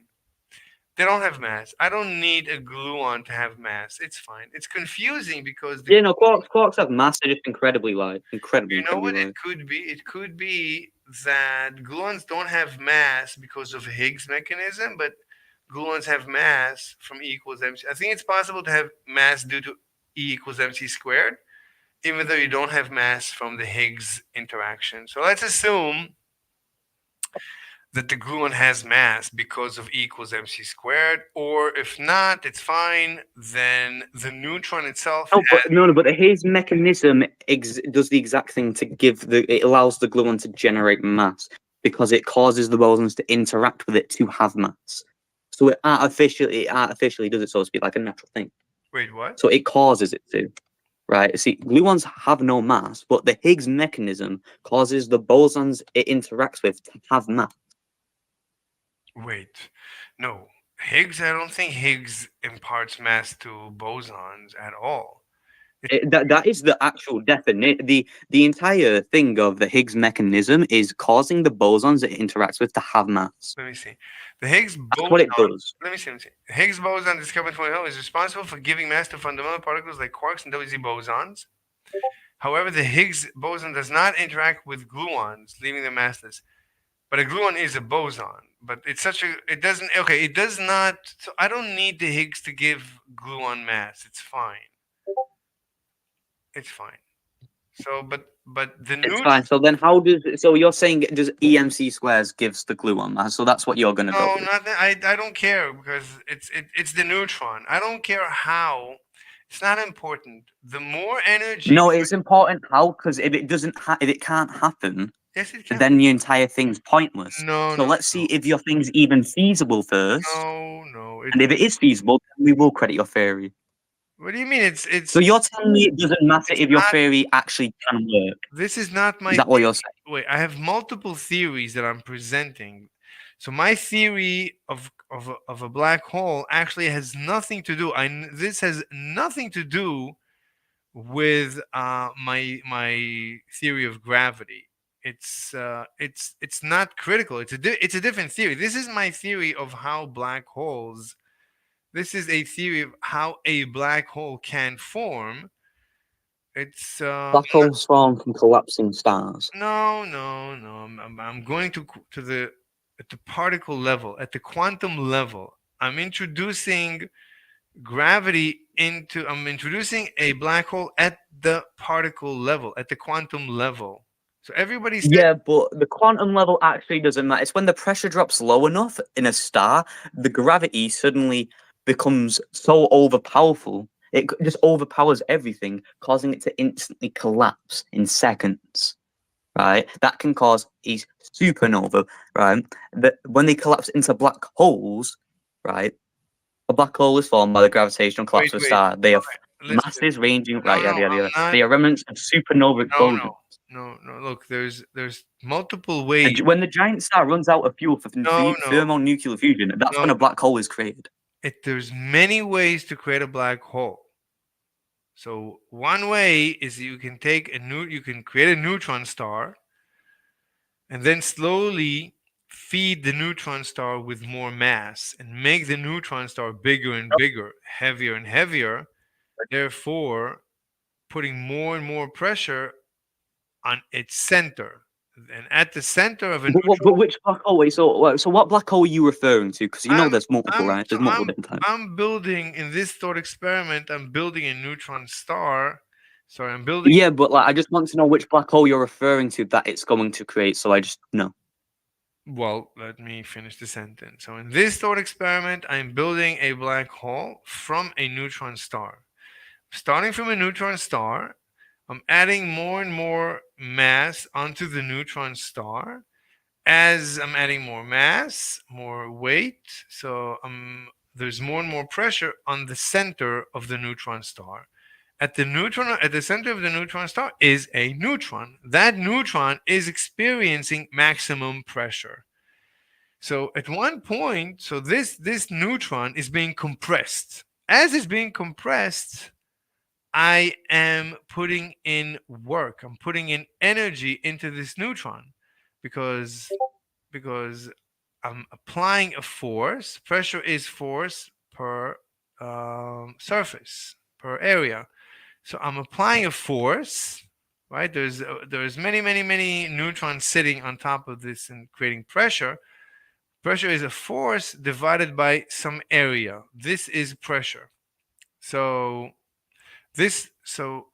They don't have mass. I don't need a gluon to have mass. It's fine. It's confusing because the Yeah, no, quarks have mass. They're just incredibly light, you know incredibly what it light. could be? It could be that gluons don't have mass because of Higgs mechanism, but gluons have mass from E equals mc. I think it's possible to have mass due to E equals mc squared, even though you don't have mass from the Higgs interaction. So let's assume that the gluon has mass because of E equals mc squared, or if not, it's fine. Then the neutron itself No, has. but the Higgs mechanism does the exact thing to it allows the gluon to generate mass because it causes the bosons to interact with it to have mass. So it artificially does it, so to speak, like a natural thing. Wait, what? So it causes it to. Right. See, gluons have no mass, but the Higgs mechanism causes the bosons it interacts with to have mass. Wait, no. Higgs, I don't think Higgs imparts mass to bosons at all. That is the actual definition. The entire thing of the Higgs mechanism is causing the bosons it interacts with to have mass. Let me see. The Higgs That's what boson. it does. Let me see. The Higgs boson discovered in 2012 is responsible for giving mass to fundamental particles like quarks and WZ bosons. However, the Higgs boson does not interact with gluons, leaving them massless. But a gluon is a boson. But it's such a. It doesn't. Okay, it does not. So I don't need the Higgs to give gluon mass. It's fine. It's fine. So, but the It's neutron. fine. So then, how does? So you're saying does EMC squares gives the gluon mass? So that's what you're gonna go No, with. not that. I don't care because it's the neutron. I don't care how. It's not important. The more energy. No, it's important how because if it doesn't, if it can't happen, Yes, it can. then your entire thing's pointless. No, So no, let's see no, if your thing's even feasible first, no, no. and if it is feasible, then we will credit your theory. What do you mean? So you're telling me it doesn't matter It's if your not. theory actually can work? This is not Is my that what theory. you're saying? Wait, I have multiple theories that I'm presenting. So my theory of a black hole actually has nothing to do. This has nothing to do with my theory of gravity. It's not critical. It's a different theory. This is my theory of how black holes. This is a theory of how a black hole can form. It's Black holes form from collapsing stars. no, no, no. I'm going to the at the particle level, at the quantum level. I'm introducing gravity into. I'm introducing a black hole at the particle level, at the quantum level. So everybody said, Yeah, but the quantum level actually doesn't matter. It's when the pressure drops low enough in a star, the gravity suddenly becomes so overpowerful. Just overpowers everything, causing it to instantly collapse in seconds. Right? That can cause a supernova, right? That when they collapse into black holes, right? A black hole is formed by the gravitational collapse wait, of a wait. star. They have Listen. masses ranging, No, right? no, Yada yada I'm yada. not. They are remnants of supernova No, explosions. no. Look, there's multiple And ways. when the giant star runs out of fuel for No, no, thermonuclear fusion, that's when no. a black hole is created. There's many ways to create a black hole. So one way is you can you can create a neutron star, and then slowly feed the neutron star with more mass and make the neutron star bigger and bigger, heavier and heavier, therefore putting more and more pressure on its center. And at the center of a But which black hole? Wait, so what black hole are you referring to? Because you know I'm there's multiple, right? so There's multiple different types. I'm building in this thought experiment. I'm building a neutron star. Sorry, I'm building. Yeah, but like I just want to know which black hole you're referring to that it's going to create. So I just know. Well, let me finish the sentence. So in this thought experiment, I'm building a black hole from a neutron star. Starting from a neutron star, I'm adding more and more mass onto the neutron star. As I'm adding more mass, more weight, so there's more and more pressure on the center of the neutron star. At the center of the neutron star is a neutron. That neutron is experiencing maximum pressure. So at one point, so this neutron is being compressed. As it's being compressed, I am putting in work. I'm putting in energy into this neutron because because I'm applying a force. Pressure is force per surface, per area. So I'm applying a force, right? There's many neutrons sitting on top of this and creating pressure. Pressure is a force divided by some area. This is pressure. So this so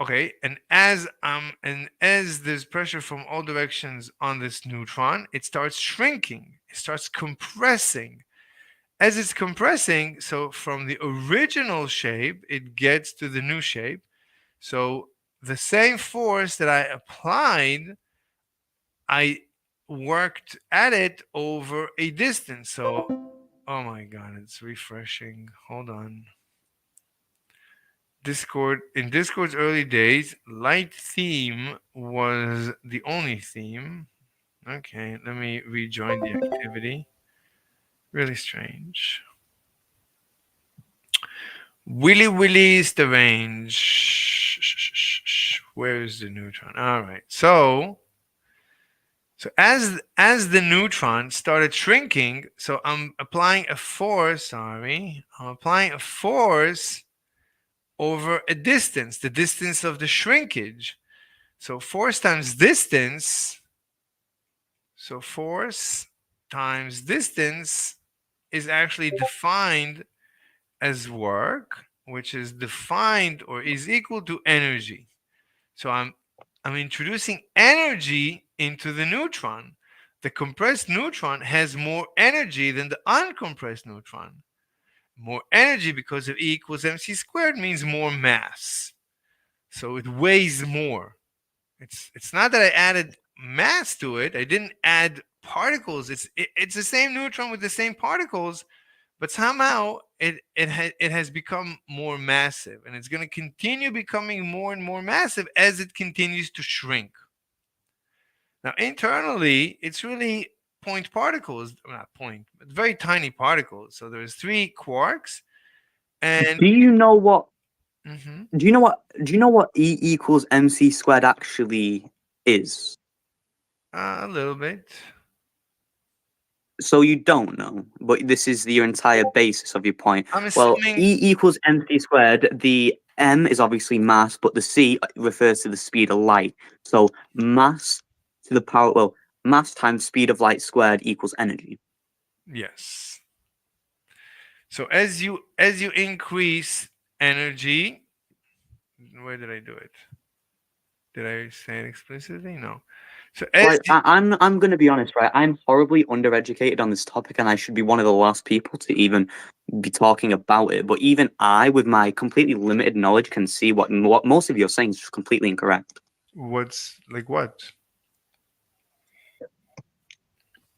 okay, and as there's pressure from all directions on this neutron, it starts shrinking. It starts compressing. As it's compressing, so from the original shape, it gets to the new shape. So the same force that I applied, I worked at it over a distance. So, oh my God, it's refreshing. Hold on. Discord's early days, light theme was the only theme. Okay, let me rejoin the activity. Really strange. Willy Willy's the range. Where is the neutron? All right. So as the neutron started shrinking, so I'm applying a force, sorry. I'm applying a force over a distance, the distance of the shrinkage. So force times distance, so force times distance is actually defined as work, which is defined or is equal to energy. So I'm introducing energy into the neutron. The compressed neutron has more energy than the uncompressed neutron. More energy because of E equals mc squared means more mass. So it weighs more. It's not that I added mass to it. I didn't add particles. It's the same neutron with the same particles, but somehow it has become more massive, and it's going to continue becoming more and more massive as it continues to shrink. Now internally, it's really point particles, not point, but very tiny particles. So there's 3 quarks, and Do you know what? mhm. Do you know what? Do you know what E equals mc squared actually is? A little bit. So you don't know, but this is your entire basis of your point. I'm Well, assuming. E equals mc squared. The m is obviously mass, but the c refers to the speed of light. So mass to the power, well, mass times speed of light squared equals energy. Yes. So as you increase energy, where did I do it? Did I say it explicitly? No. So as Right, I'm gonna be honest, right? I'm horribly undereducated on this topic, and I should be one of the last people to even be talking about it. But even I, with my completely limited knowledge, can see what most of you are saying is just completely incorrect. what's like what?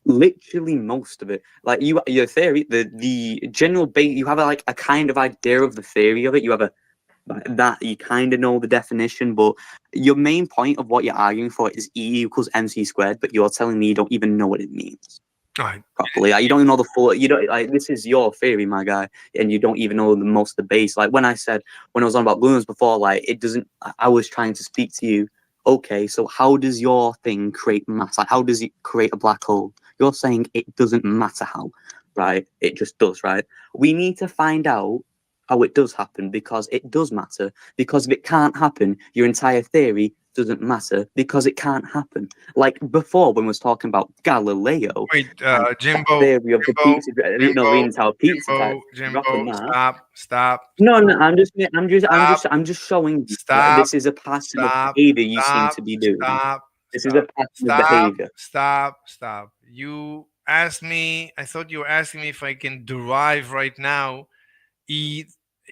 Literally most of it. Like your theory, the general base, you have like a kind of idea of the theory of it. You have a that you kind of know the definition, but your main point of what you're arguing for is E equals mc squared. But you're telling me you don't even know what it means I, properly. Like, you don't even know the full. You don't like this is your theory, my guy, and you don't even know the most of the base. Like when I was on about balloons before, like it doesn't. I was trying to speak to you. Okay, so how does your thing create mass? Like how does it create a black hole? You're saying it doesn't matter how, right? It just does, right? We need to find out how it does happen because it does matter. Because if it can't happen, your entire theory doesn't matter because it can't happen. Like before, when we was talking about Galileo wait, and that Jimbo, theory of the Jimbo, pizza, Jimbo, leaning tower pizza type, Jimbo. dropping that. Stop, stop, No, no, stop, I'm stop, just, I'm just showing you that stop, this is a pattern of stop, behavior you seem stop, to be doing. stop, This is a stop, pattern of stop, behavior. stop, stop. You asked me. I thought you were asking me if I can derive right now E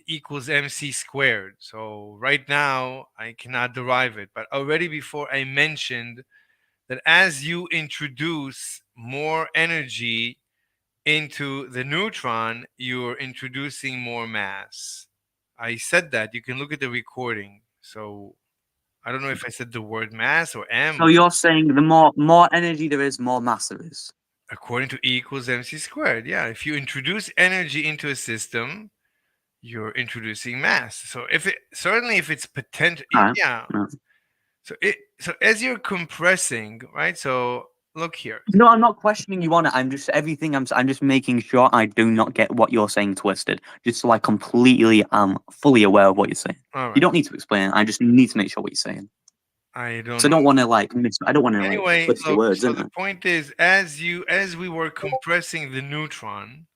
equals mc squared. So right now I cannot derive it. But already before I mentioned that as you introduce more energy into the neutron, you're introducing more mass. I said that. You can look at the recording. So I don't know if I said the word mass or m. So you're saying the more energy there is, more mass there is. According to E equals mc squared. Yeah, if you introduce energy into a system, you're introducing mass. So if it certainly if it's potential, Alright, yeah. no. So as you're compressing, right? So look here. No, I'm not questioning you on it. I'm just everything. I'm just making sure I do not get what you're saying twisted, just so I completely am fully aware of what you're saying. All You right. don't need to explain. I just need to make sure what you're saying. I don't So I know. don't want to like miss. I don't want to like Anyway, twist your look. words, So the innit? point is, as we were compressing the neutron,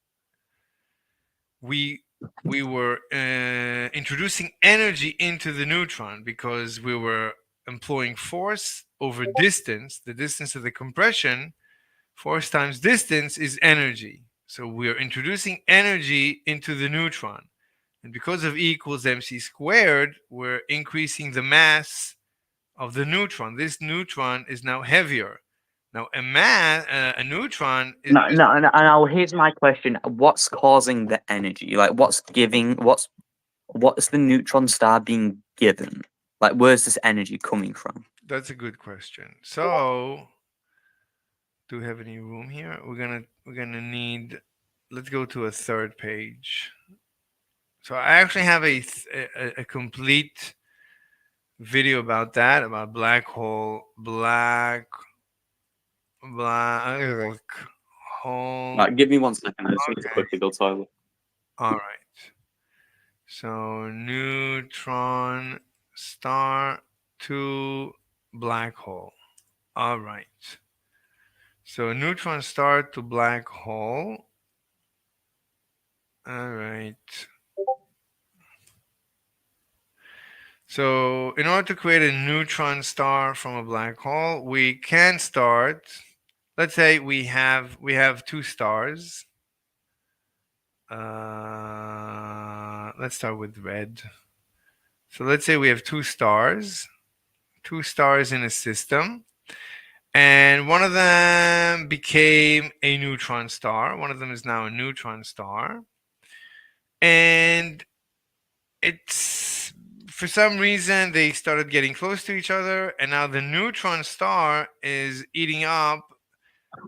we we were introducing energy into the neutron because we were employing force over distance. The distance of the compression, force times distance, is energy. So we are introducing energy into the neutron. And because of E equals mc squared, we're increasing the mass of the neutron. This neutron is now heavier. Now, a neutron is No, no, no. Now here's my question: what's causing the energy? Like, what's the neutron star being given? Like, where's this energy coming from? that's a good question. So, do we have any room here? We're gonna need. Let's go to a third page. So I actually have a complete video about that, about black hole, black hole. Like, give me 1 second. I just need to Okay. quickly go toilet. All right. So neutron star to black hole. All right. So neutron star to black hole. All right. So in order to create a neutron star from a black hole, we can start. Let's say we have two stars. Let's start with red. So let's say we have two stars in a system, and one of them became a neutron star. One of them is now a neutron star, and it's for some reason they started getting close to each other, and now the neutron star is eating up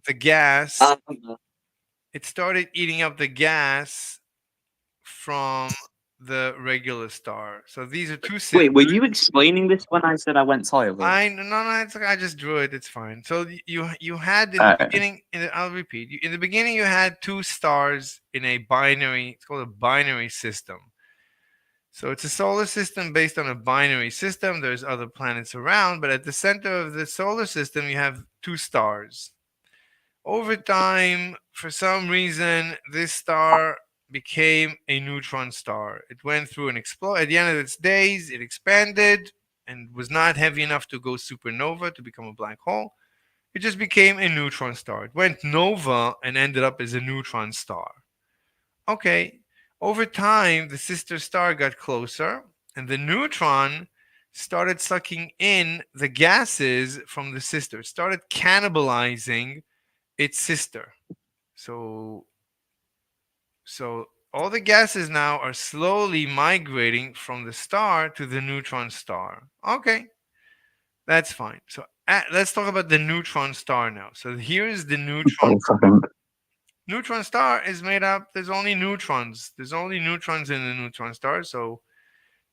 the gas. It started eating up the gas from the regular star. So these are two sisters. Wait, were you explaining this when I said I went toilet? I no no it's okay. I just drew it. It's fine. So you had in the Alright. beginning. I'll repeat. In the beginning, you had two stars in a binary. It's called a binary system. So it's a solar system based on a binary system. There's other planets around, but at the center of the solar system, you have two stars. Over time, for some reason, this star became a neutron star. It went through an explode. At the end of its days, it expanded and was not heavy enough to go supernova to become a black hole. It just became a neutron star. It went nova and ended up as a neutron star. Okay. Over time, the sister star got closer, and the neutron started sucking in the gases from the sister. It started cannibalizing its sister. So so all the gases now are slowly migrating from the star to the neutron star. Okay, that's fine. So let's talk about the neutron star now. So here's the neutron. Neutron star is made up. There's only neutrons. There's only neutrons in the neutron star. So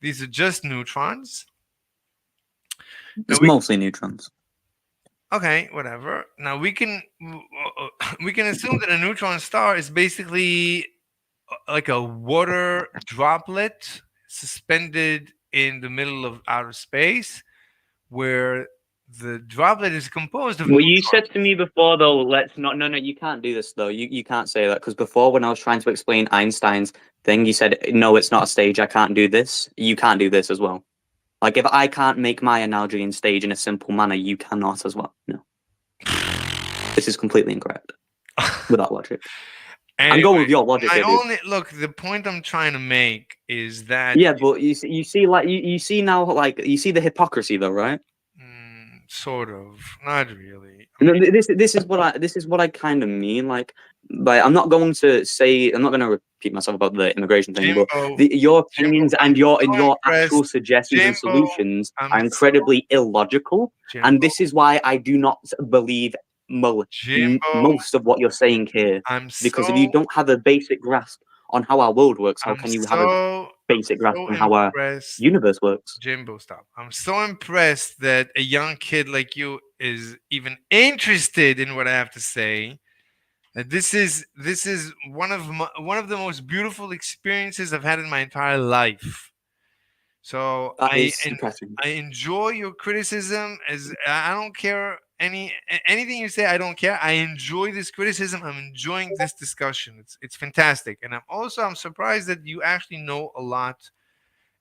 these are just neutrons. It's mostly neutrons. Okay, whatever. Now we can assume that a neutron star is basically like a water droplet suspended in the middle of outer space, where the droplet is composed of Well, you neutrons. said to me before, though, let's not. No, you can't do this, though. You can't say that because before, when I was trying to explain Einstein's thing, you said, no, it's not a stage. I can't do this. You can't do this as well. Like, if I can't make my analogy in stage in a simple manner, you cannot as well. No. This is completely incorrect without logic. I'm going with your logic. Look. The point I'm trying to make is that yeah, but you see, like you see now, like you see the hypocrisy, though, right? Sort of, not really. No, this is what I kind of mean. Like I'm not going to say, I'm not going to repeat myself about the immigration thing, Jimbo, but your opinions and your actual impressed. suggestions and Jimbo, solutions I'm are incredibly illogical, and Jimbo, this is why I do not believe Jimbo, most of what you're saying here. Because if you don't have a basic grasp on how our world works, how can you have a basic grasp on how our universe works? Jimbo, stop. I'm so impressed that a young kid like you is even interested in what I have to say. That this is one of the most beautiful experiences I've had in my entire life. So I enjoy your criticism. As I don't care anything you say. I don't care. I enjoy this criticism. I'm enjoying this discussion. It's fantastic, and I'm surprised that you actually know a lot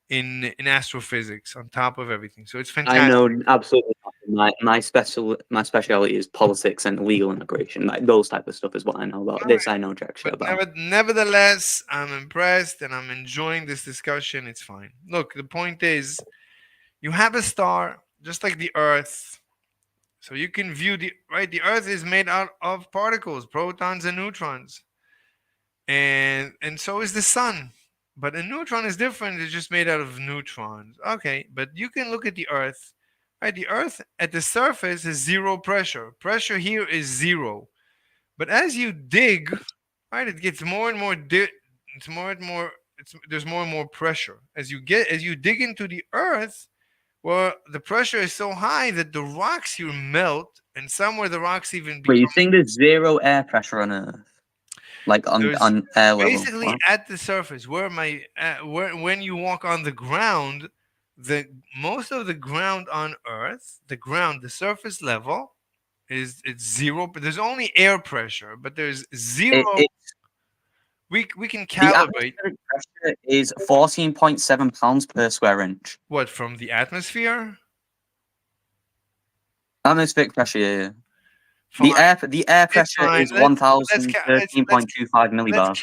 in astrophysics on top of everything. So it's fantastic. I know absolutely nothing. My specialty is politics and legal immigration. Like those type of stuff is what I know about. This I know jack shit about. Nevertheless, I'm impressed and I'm enjoying this discussion. It's fine. Look, the point is, you have a star just like the Earth. So you can view the Earth is made out of particles, protons and neutrons. And so is the sun. But a neutron is different. It's just made out of neutrons. Okay, but you can look at the Earth. Right, the Earth at the surface is zero pressure. Pressure here is zero. But as you dig, right, it gets more and more it's more and more there's more and more pressure. As you dig into the Earth, well, the pressure is so high that the rocks here melt, and somewhere the rocks even become. Wait, you think there's zero air pressure on Earth? Like on air level? Basically, at the surface, when you walk on the ground, most of the ground on Earth, the surface level, it's zero. But there's only air pressure, but there's zero. We can calibrate. The atmospheric pressure is 14.7 pounds per square inch. What, from the atmosphere? Atmospheric pressure, yeah. The air pressure is 1,013.25 millibars,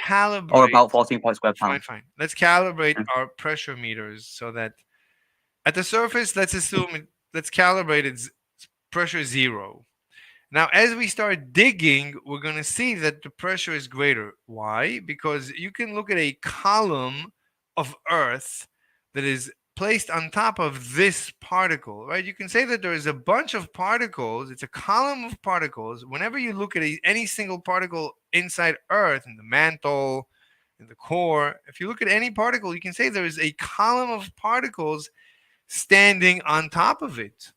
or about 14 square pounds. Fine. Let's calibrate our pressure meters so that at the surface, let's calibrate its pressure zero. Now, as we start digging, we're going to see that the pressure is greater. Why? Because you can look at a column of Earth that is placed on top of this particle, right? You can say that there is a bunch of particles. It's a column of particles. Whenever you look at any single particle inside Earth, in the mantle, in the core. If you look at any particle, you can say there is a column of particles standing on top of it.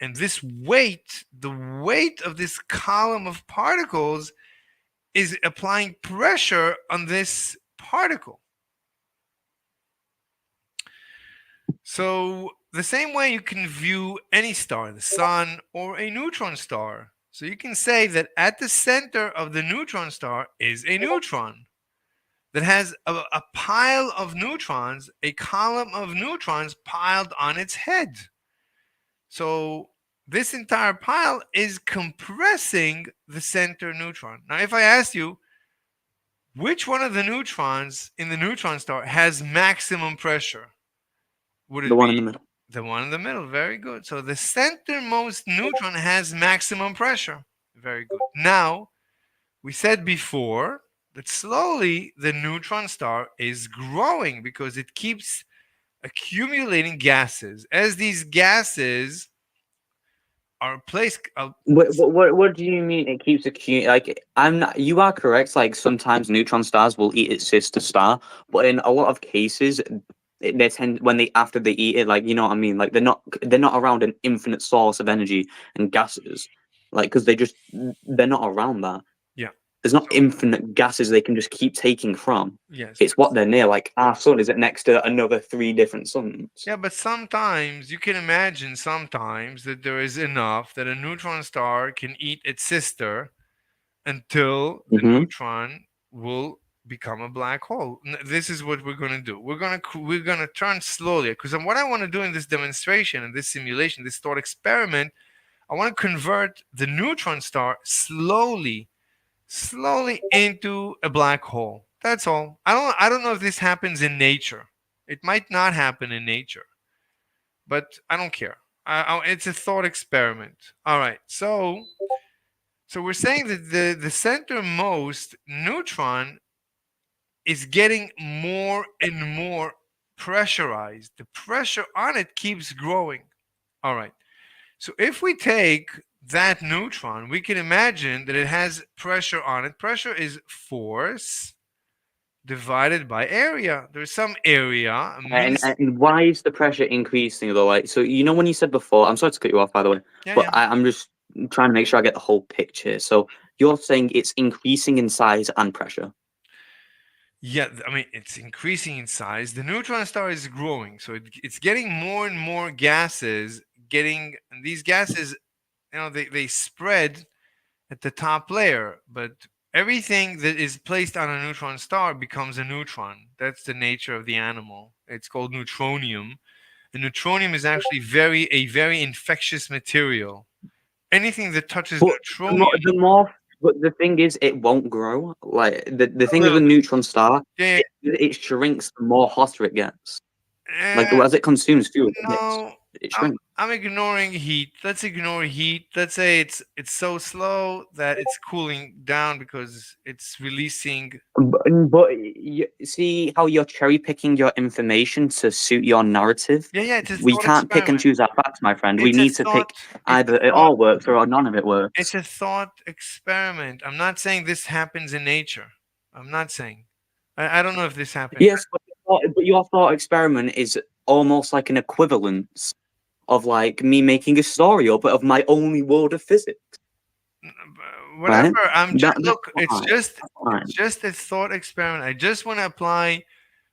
And this weight, the weight of this column of particles, is applying pressure on this particle. So, the same way you can view any star, the sun or a neutron star. So, you can say that at the center of the neutron star is a neutron that has a pile of neutrons, a column of neutrons piled on its head. So, this entire pile is compressing the center neutron. Now, if I asked you, which one of the neutrons in the neutron star has maximum pressure? Would The it one in be the middle. the one in the middle? Very good. So the centermost neutron has maximum pressure. Very good. Now, we said before that slowly the neutron star is growing because it keeps accumulating gases. As these gases are placed, What do you mean it keeps accumulating? Like, I'm not. You are correct. Like, sometimes neutron stars will eat its sister star, but in a lot of cases, they tend when they after they eat it, like you know what I mean. Like, they're not around an infinite source of energy and gases, like because they're not around that. yeah. There's not So infinite gases they can just keep taking from. yes, It's what they're near. Like our sun is it next to another three different suns. yeah, but sometimes you can imagine sometimes that there is enough that a neutron star can eat its sister until the Mm-hmm. neutron will become a black hole. This is what we're going to do. We're going to turn slowly because what I want to do in this demonstration and this simulation, this thought experiment, I want to convert the neutron star slowly into a black hole. That's all. I don't know if this happens in nature. It might not happen in nature, but I don't care. It's a thought experiment. All right. So we're saying that the centermost neutron is getting more and more pressurized. The pressure on it keeps growing. All right. So if we take that neutron, we can imagine that it has pressure on it. Pressure is force divided by area. There's some area. And why is the pressure increasing though? Like, so you know when you said before, I'm sorry to cut you off by the way, Yeah, but yeah. I'm just trying to make sure I get the whole picture. So you're saying it's increasing in size and pressure. Yeah, I mean, it's increasing in size. The neutron star is growing, so it's getting more and more gases. And these gases, they spread at the top layer, but everything that is placed on a neutron star becomes a neutron. That's the nature of the animal. It's called neutronium. And neutronium is actually a very infectious material. Anything that touches But neutronium, but the thing is, it won't grow. Like the a thing with little a neutron star, bit. Yeah, it shrinks the more hotter it gets. Like yeah. as it consumes fuel, No, it I'm shrinks. I'm ignoring heat. Let's ignore heat. Let's say it's so slow that it's cooling down because it's releasing. But you see how you're cherry picking your information to suit your narrative. Yeah, yeah. It's a We thought can't pick and experiment. choose our facts, my friend. We It's a need to thought. pick It's either a it thought. all works or none of it It's works. a thought experiment. I'm not saying this happens in nature. I'm not saying. I don't know if this happens. Yes, but your thought experiment is almost like an equivalence of like me making a story up of my only world of physics, Whatever. right? I'm just That's look. It's fine. just That's it's fine. just a thought experiment. I just want to apply.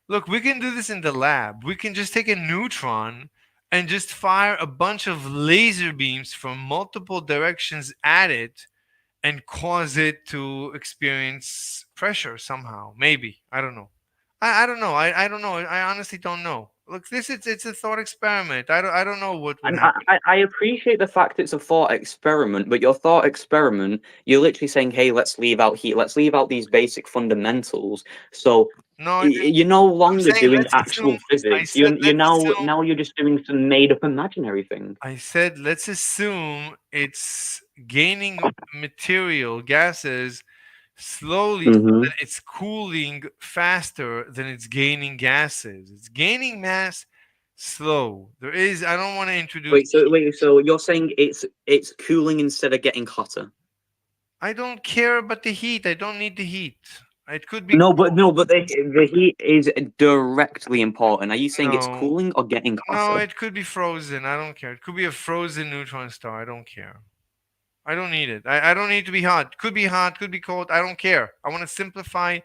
Look, we can do this in the lab. We can just take a neutron and just fire a bunch of laser beams from multiple directions at it and cause it to experience pressure somehow. Maybe. I don't know. I don't know. I don't know. I honestly don't know. Look, it's a thought experiment. I don't know what would And happen. I appreciate the fact it's a thought experiment, but your thought experiment, you're literally saying, "Hey, let's leave out heat. Let's leave out these basic fundamentals." So No, I didn't. you're no I'm longer saying doing let's actual assume. I physics. said You're let's assume. now you're just doing some made up imaginary thing. I said let's assume it's gaining material gases slowly so Hmm. that it's cooling faster than it's gaining gases. It's gaining mass slow. I don't want to introduce Wait. So you're saying it's cooling instead of getting hotter? I don't care about the heat. I don't need the heat. It could be No, but cold. no, but the heat is directly important. Are you saying it's No, cooling or getting no, hotter? it could be frozen. I don't care. It could be a frozen neutron star. I don't care. I don't need it. I don't need to be hot. Could be hot, could be cold. I don't care. I want to simplify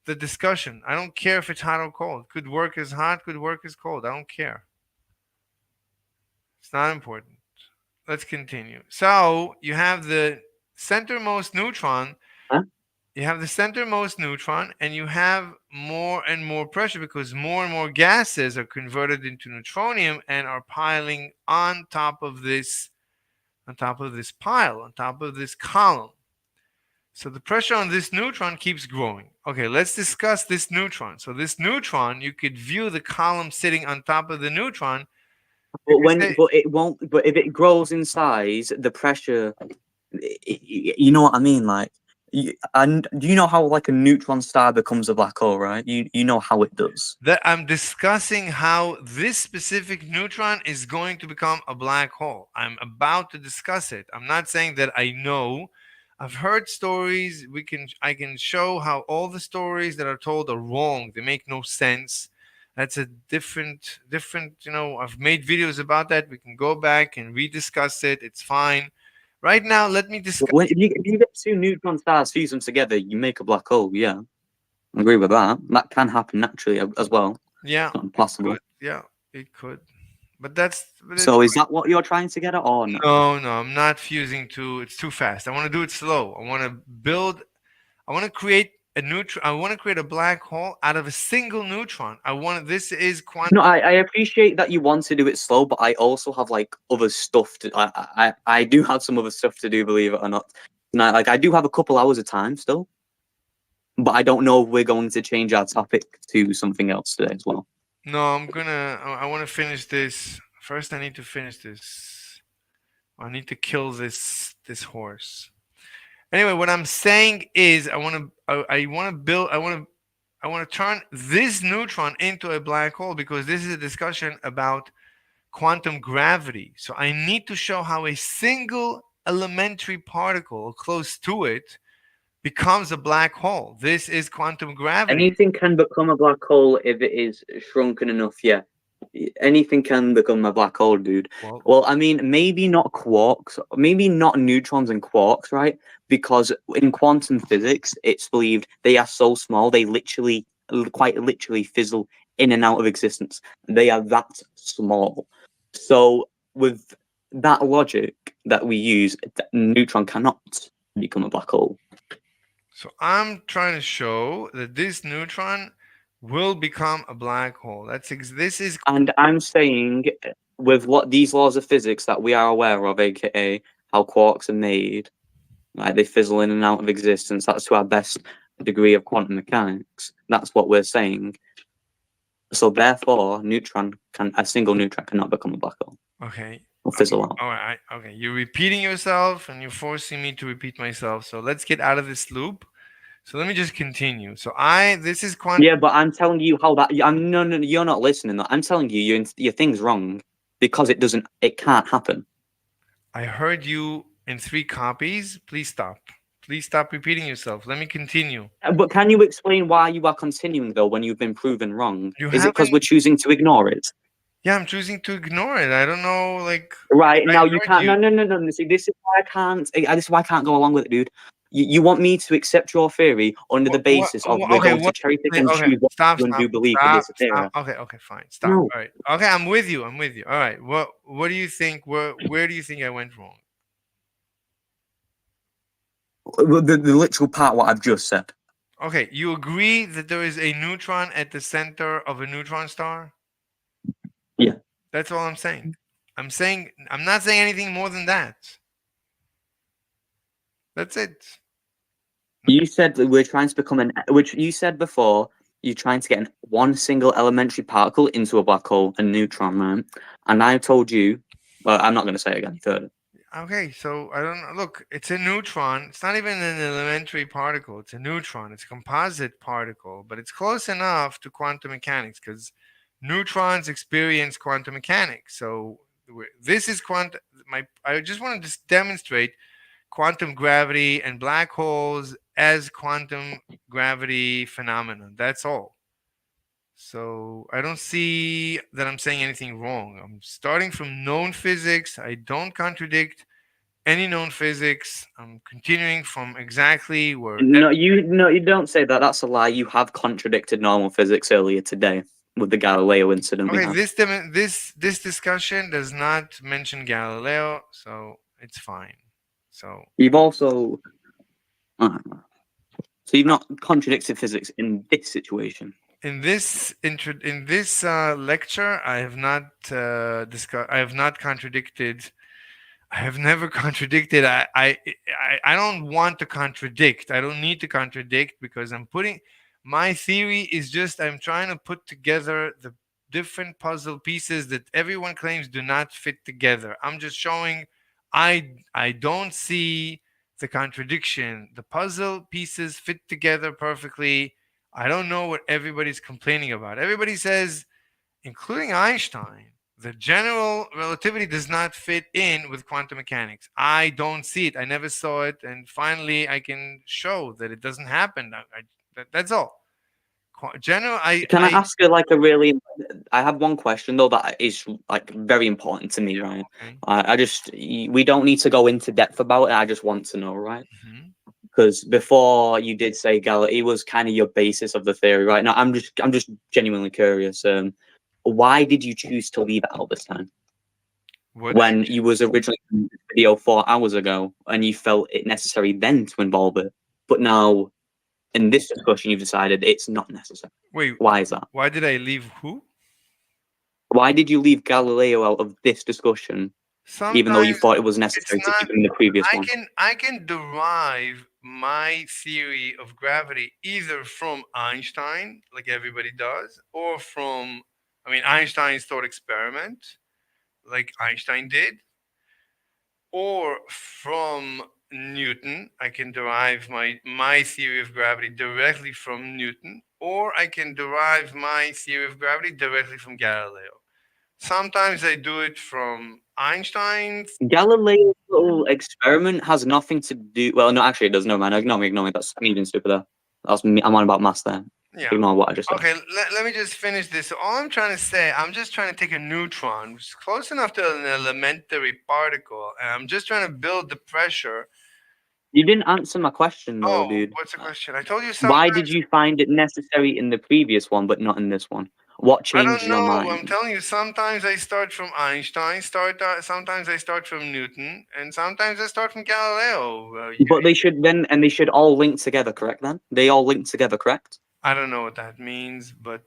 the discussion. I don't care if it's hot or cold. Could work as hot, could work as cold. I don't care. It's not important. Let's continue. So you have the centermost neutron. Huh? You have the centermost neutron, and you have more and more pressure because more and more gases are converted into neutronium and are piling on top of this pile, on top of this column. So the pressure on this neutron keeps growing. Okay, let's discuss this neutron. So this neutron, you could view the column sitting on top of the neutron. You But could when, say, but it won't. But if it grows in size, the pressure. You know what I mean? Like, and do you know how like a neutron star becomes a black hole, right? You know how it does. that I'm discussing how this specific neutron is going to become a black hole. I'm about to discuss it. I'm not saying that I know. I've heard stories. I can show how all the stories that are told are wrong. They make no sense. That's a different, I've made videos about that. We can go back and rediscuss it. It's fine. Right now, let me But discuss. when if you get two neutron stars, fuse them together, you make a black hole. Yeah, I agree with that. That can happen naturally as well. Yeah, It's not it impossible. could. Yeah, it could. But it's So is that what you're trying to get at, or no? no, no, I'm not fusing too. It's too fast. I want to do it slow. I want to create a neutron. I want to create a black hole out of a single neutron. This is quantum. No, I appreciate that you want to do it slow, but I also have like other stuff to. I do have some other stuff to do, believe it or not. And I do have a couple hours of time still, but I don't know if we're going to change our topic to something else today as well. No, I want to finish this. First, I need to finish this. I need to kill this horse. Anyway, what I'm saying is, I want to build. I want to turn this neutron into a black hole because this is a discussion about quantum gravity. So I need to show how a single elementary particle close to it becomes a black hole. This is quantum gravity. Anything can become a black hole if it is shrunken enough. Yeah, anything can become a black hole, dude. Well, Well, I mean, maybe not quarks, maybe not neutrons and quarks, right? Because in quantum physics, it's believed they are so small, they literally, quite literally fizzle in and out of existence. They are that small. So, with that logic that we use, a neutron cannot become a black hole. so I'm trying to show that this neutron will become a black hole. This is And I'm saying, with what these laws of physics that we are aware of, aka how quarks are made, like they fizzle in and out of existence, that's to our best degree of quantum mechanics. That's what we're saying. So therefore, a single neutron cannot become a black hole okay. or fizzle out. All right. Okay. You're repeating yourself and you're forcing me to repeat myself. So let's get out of this loop. So let me just continue. This is quantum. Yeah, but I'm telling you how that. I'm no, you're not listening. I'm telling you, your thing's wrong because it can't happen. I heard you in 3 copies. Please stop. Please stop repeating yourself. Let me continue. But can you explain why you are continuing though when you've been proven wrong? You Is it because haven't. we're choosing to ignore it? Yeah, I'm choosing to ignore it. I don't know. Like, Right I now, you heard can't. you. No. See, this is why I can't. This is why I can't go along with it, dude. You want me to accept your theory under the basis of we're Okay, going to what? cherry pick and Okay, choose what stop, you stop, do believe for stop, this stop. theory. Okay, okay, fine, stop. No, All right. Okay, I'm with you. I'm with you. All right. What do you think? Where do you think I went wrong? the literal part what I've just said. Okay, you agree that there is a neutron at the center of a neutron star? Yeah. That's all I'm saying. I'm not saying anything more than that. That's it. You said that we're trying to become which you said before, you're trying to get one single elementary particle into a black hole, a neutron, right? And I told you, well, I'm not going to say it again, you've heard it. Okay, so I don't know. Look, it's a neutron. It's not even an elementary particle. It's a neutron. It's a composite particle, but it's close enough to quantum mechanics because neutrons experience quantum mechanics. So this is quantum. I just want to just demonstrate quantum gravity and black holes as quantum gravity phenomenon. That's all. So I don't see that I'm saying anything wrong. I'm starting from known physics. I don't contradict any known physics. I'm continuing from exactly where. No, you don't say that. That's a lie. You have contradicted normal physics earlier today with the Galileo incident we Okay, had. this discussion does not mention Galileo, so it's fine. So You've also so you've not contradicted physics in this situation. in this lecture, I have not I have not contradicted. I have never contradicted. I don't want to contradict. I don't need to contradict because I'm putting my theory is just I'm trying to put together the different puzzle pieces that everyone claims do not fit together. I'm just showing I don't see the contradiction. The puzzle pieces fit together perfectly. I don't know what everybody's complaining about. Everybody says, including Einstein, the general relativity does not fit in with quantum mechanics. I don't see it. I never saw it, and finally, I can show that it doesn't happen. That's all. General, Can I ask you like a really? I have one question though that is like very important to me, right? okay. I just we don't need to go into depth about it. I just want to know, right? Mhm. Because before you did say Galileo, it was kind of your basis of the theory, right? Now I'm just genuinely curious. Why did you choose to leave it out this time What? when you was originally in the video 4 hours ago and you felt it necessary then to involve it, but now in this discussion you've decided it's not necessary? Wait. Why is that? Why did I leave who? Why did you leave Galileo out of this discussion, even though you Sometimes thought it was it's necessary to not. keep it in the previous one? I can derive my theory of gravity either from Einstein, like everybody does, or from Einstein's thought experiment, like Einstein did, or from Newton. I can derive my theory of gravity directly from Newton, or I can derive my theory of gravity directly from Galileo. Sometimes I do it from Einstein. Galileo's little experiment has nothing to do. Well, no, actually, it does. No, man, ignore me, ignore me. That's me being stupid there. That's me. I'm on about maths there. Yeah. Ignore what I just said. Okay, let me just finish this. So all I'm trying to say, I'm just trying to take a neutron, which is close enough to an elementary particle, and I'm just trying to build the pressure. You didn't answer my question though, Oh, dude. what's the question? I told you Why did sometimes. you find it necessary in the previous one but not in this one? What I changed don't your know. I'm mind? telling you, sometimes I start from Einstein, sometimes I start from Newton, and sometimes I start from Galileo. But they should then, and they should all link together, correct? Then they all link together, correct? I don't know what that means, but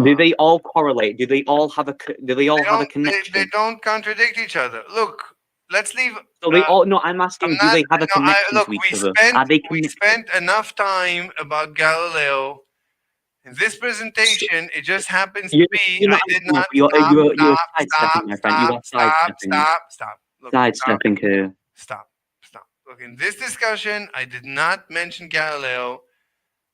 Do they all correlate? Do they all have a? Do they all have a they connection? don't contradict each other. Look, let's leave. So they all. No, I'm I'm asking. Do not. they have a No, I connection look. to each other? Are they We connected? spent enough time about Galileo in this presentation. It just happens to be. You're I not did answering. not stop. You're Stop. sidestepping, Stop. my friend. You Stop. are Stop. sidestepping. Stop. Stop. Look. Stop. Sidestepping here. Stop. Stop. Look. In this discussion, I did not mention Galileo.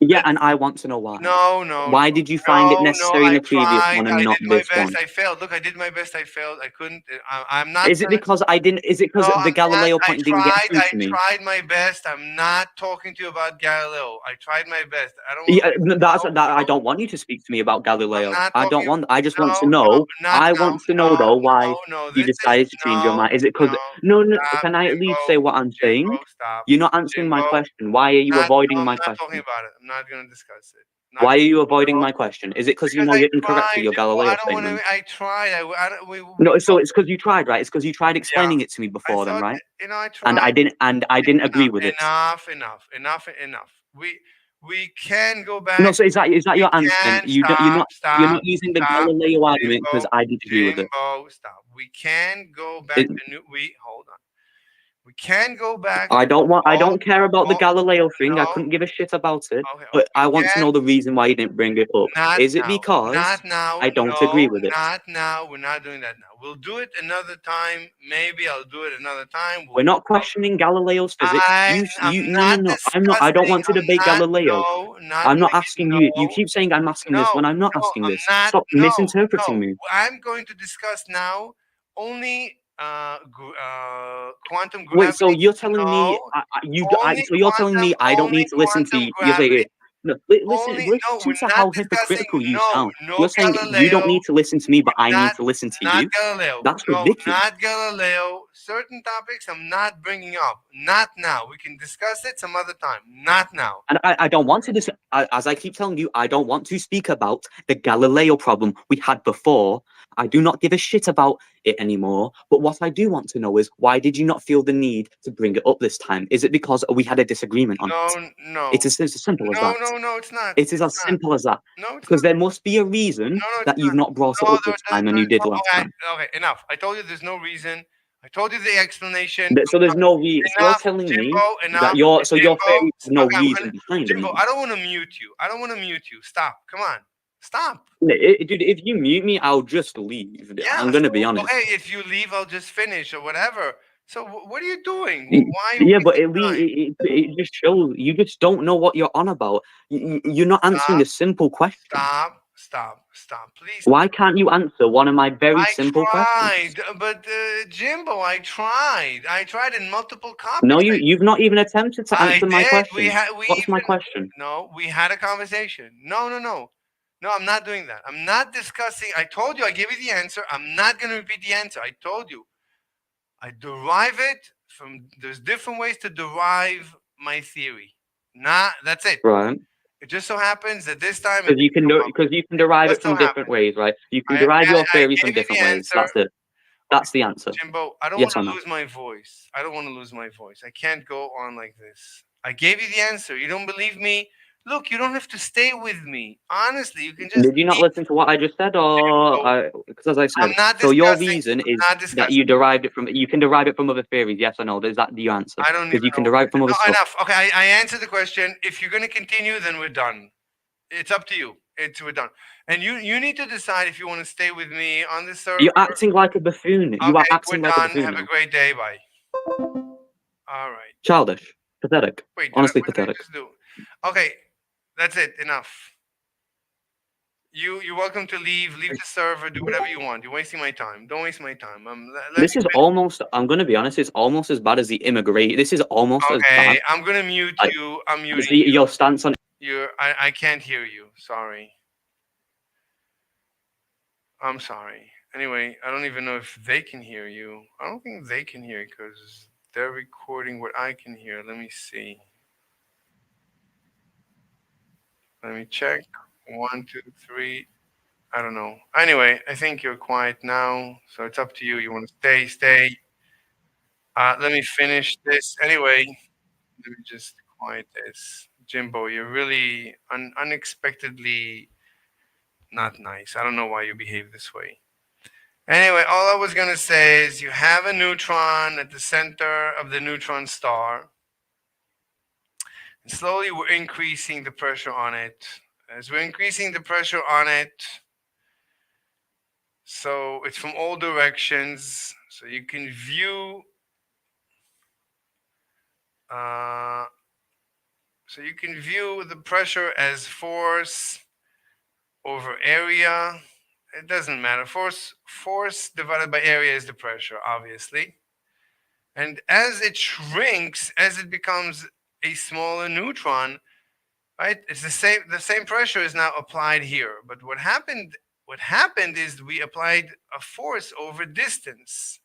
Yeah, and I want to know why. No, no, Why did you find it no, no. necessary in I the previous tried. one I and not did my this best. one? I failed. Look, I did my best. I failed. I couldn't. I'm not Is it gonna. because I didn't? Is it because No, the I'm not. Galileo point didn't get through I to me? tried my best. I'm not talking to you about Galileo. I tried my best. I don't want. Yeah, that's No, that. I no, don't want you to speak to me about I'm Galileo. not I don't talking. want. I just want to No, no, know. not I now. want to No, know though why no, no. you This is decided to change your no, mind. Is it because? no. No, no. Stop, Can I at least Jimbo. say what I'm saying? Jimbo, stop. You're not answering my Jimbo, question. Why are you not. No, avoiding I'm my not talking question? about it. I'm not gonna discuss it. Not Why are you avoiding no, my question? Is it because you because know I you're incorrect with tried. your Galileo I don't want to. statement? I tried. I don't, we No, so it's because you tried, right? It's because you tried yeah. explaining it to me I before, then, thought right? I And tried. I didn't agree with it. Enough. We can go No, back. so is that We your answer then? can stop, You're stop, not using the stop. Galileo argument because Jimbo, I didn't agree with it. Jimbo, stop. We can go back It- to new. We hold on. We can go back. I Oh, don't care about the oh Galileo thing. I no. couldn't give a shit about it. Okay, But we I want to can know the reason why you didn't bring it up. not Is it now. because Not now. I don't No, agree with it? not now. We're not doing that now. We'll do it another time. Maybe I'll do it another time. We're not questioning Galileo's physics. I'm No, no, not no. I'm not. I don't discussing. want to debate I'm not. Galileo. No, not I'm not doing it. asking you. You No, keep saying I'm asking no, this when I'm not no. asking I'm this. not. Stop No, misinterpreting no. me. I'm going to discuss now only quantum Wait, so gravity. you're telling me No, only so you're telling quantum, me I don't only need to listen to quantum you? You're saying, gravity. no, listen, Only no, listen we're to not how discussing. hypocritical you No, sound. no You're saying you don't Galileo. need to listen to me, but I need Not to listen to not you. Galileo. That's No, ridiculous. not Galileo. Certain topics I'm not bringing up. Not now. We can discuss it some other time. Not now. And I don't want to as I keep telling you, I don't want to speak about the Galileo problem we had before. I do not give a shit about it anymore. But what I do want to know is why did you not feel the need to bring it up this time? Is it because we had a disagreement on it? No, no, It's as simple as no, that. no, no. It's not. It is It's as not. simple as that. No, it's Because not. there must be a reason No, no, it's that you've not. not brought it No, up this time and you there's did no. last Okay, time. okay, enough. I told you there's no reason. I told you the explanation. So there's no reason. You're Enough, telling me Jimbo. that Enough, your Jimbo. theory has no Okay, reason behind it. Jimbo. I don't want to mute you. I don't want to mute you. Stop. Come on. Stop. Dude, if you mute me, I'll just leave. Yeah. I'm gonna be So honest. okay, if you leave, I'll just finish or whatever. So what are you doing? Y- Why are you Yeah, but wasting time? it just shows you just don't know what you're on about. You're not answering Stop. a simple question. Stop. Stop. Stop. Please. Why can't you answer one of my very I simple questions? tried, but Jimbo, I tried. I tried in multiple No, copies. you've not even attempted to I answer my did. question. We What's my even question? no. We had a conversation. No, no, no, no. I'm not doing that. I'm not discussing. I told you. I gave you the answer. I'm not going to repeat the answer. I told you. I derive it from. There's different ways to derive my theory. Not. That's it. Right. It just so happens that this time it Because didn't come up. because you can It derive it just so from different happened. ways, right? You can I, derive your I theories from gave you different the ways. answer. That's it. Okay, That's the answer. Jimbo, I don't want Yes or to no? lose my voice. I don't want to lose my voice. I can't go on like this. I gave you the answer. You don't believe me? Look, you don't have to stay with me. Honestly, you can just Did you not leave. listen to what I just said, or Jimbo. because as I I'm said, not so your discussing. reason I'm is not that discussing. you derived it from you can derive it from other theories, yes or no? Is that the answer? I don't even Because you can know. derive it from other No, stuff. enough. Okay, I answered the question. If you're going to continue, then we're done. It's up to you. We're done. And you need to decide if you want to stay with me on this server. You're acting like a buffoon. You are Okay, we're acting like a done. buffoon Have a now. great day. Bye. All right. Childish, pathetic, Wait, honestly what did I pathetic. just do? Okay, that's it. Enough. You're welcome to leave. Leave the server. Do whatever you want. You're wasting my time. Don't waste my time. Let me This is almost. I'm gonna be honest. It's almost as bad as the immigrate. This is almost as bad Okay, I'm gonna mute like, you. I'm as muting you. your stance on. I can't hear you. Sorry. I'm sorry. Anyway, I don't even know if they can hear you. I don't think they can hear because they're recording what I can hear. Let me see. Let me check. One, two, three. I don't know. Anyway, I think you're quiet now, so it's up to you. You want to stay, stay. Let me finish this. Anyway, let me just quiet this. Jimbo, you're really unexpectedly not nice. I don't know why you behave this way. Anyway, all I was going to say is you have a neutron at the center of the neutron star. And slowly, we're increasing the pressure on it. As we're increasing the pressure on it, so it's from all directions. So you can view. Uh, so you can view the pressure as force over area. It doesn't matter. Force divided by area is the pressure, obviously. And as it shrinks, as it becomes a smaller neutron, right? It's the same pressure is now applied here. But what happened is we applied a force over distance.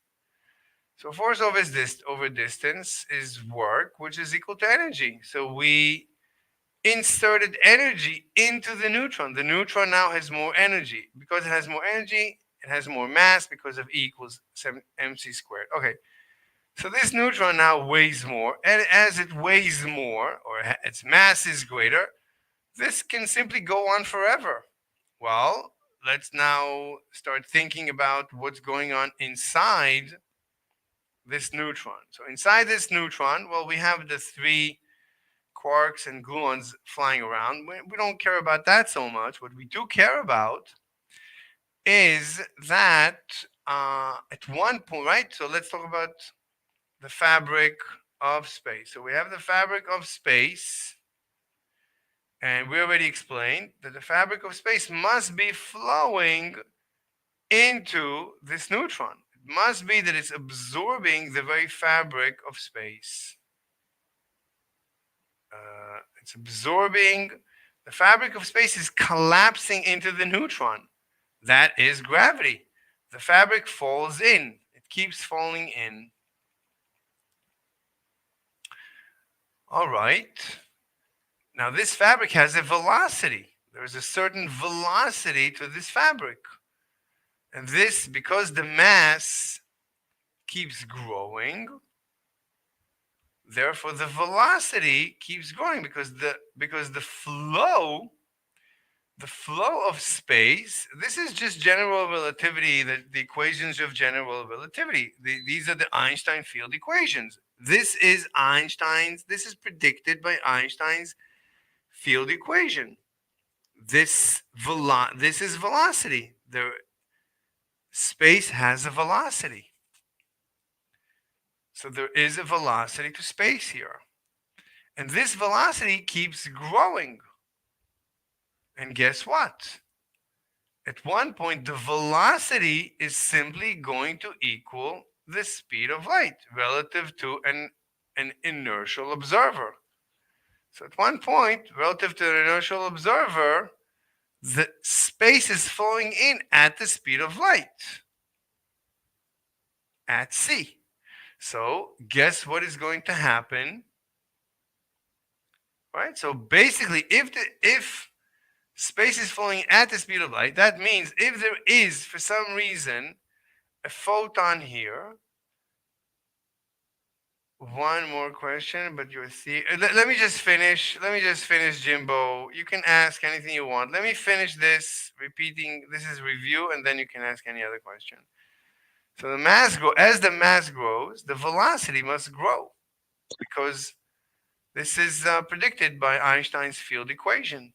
So force over distance is work, which is equal to energy. So we inserted energy into the neutron. The neutron now has more energy. Because it has more energy, it has more mass because of E equals mc squared. Okay. So this neutron now weighs more, and as it weighs more, or its mass is greater, this can simply go on forever. Well, let's now start thinking about what's going on inside this neutron. So inside this neutron, well, we have the three quarks and gluons flying around. We don't care about that so much. What we do care about is that at one point, right? So let's talk about the fabric of space. So we have the fabric of space, and we already explained that the fabric of space must be flowing into this neutron. must be that it's absorbing the very fabric of space. It's absorbing the fabric of space is collapsing into the neutron. That is gravity. The fabric falls in. It keeps falling in. All right. Now this fabric has a velocity. There's a certain velocity to this fabric. And this, because the mass keeps growing, therefore the velocity keeps growing because the flow of space, this is just general relativity, the equations of general relativity. These are the Einstein field equations. This is predicted by Einstein's field equation. This is velocity. The space has a velocity. So there is a velocity to space here. And this velocity keeps growing. And guess what? At one point, the velocity is simply going to equal the speed of light relative to an inertial observer. So at one point, relative to an inertial observer, the space is flowing in at the speed of light at c. So guess what is going to happen? Right? So basically, if space is flowing at the speed of light, that means if there is, for some reason, a photon here. One more question, but you're let me just finish. Let me just finish, Jimbo. You can ask anything you want. Let me finish this. Repeating, this is review, and then you can ask any other question. So as the mass grows, the velocity must grow, because this is predicted by Einstein's field equation.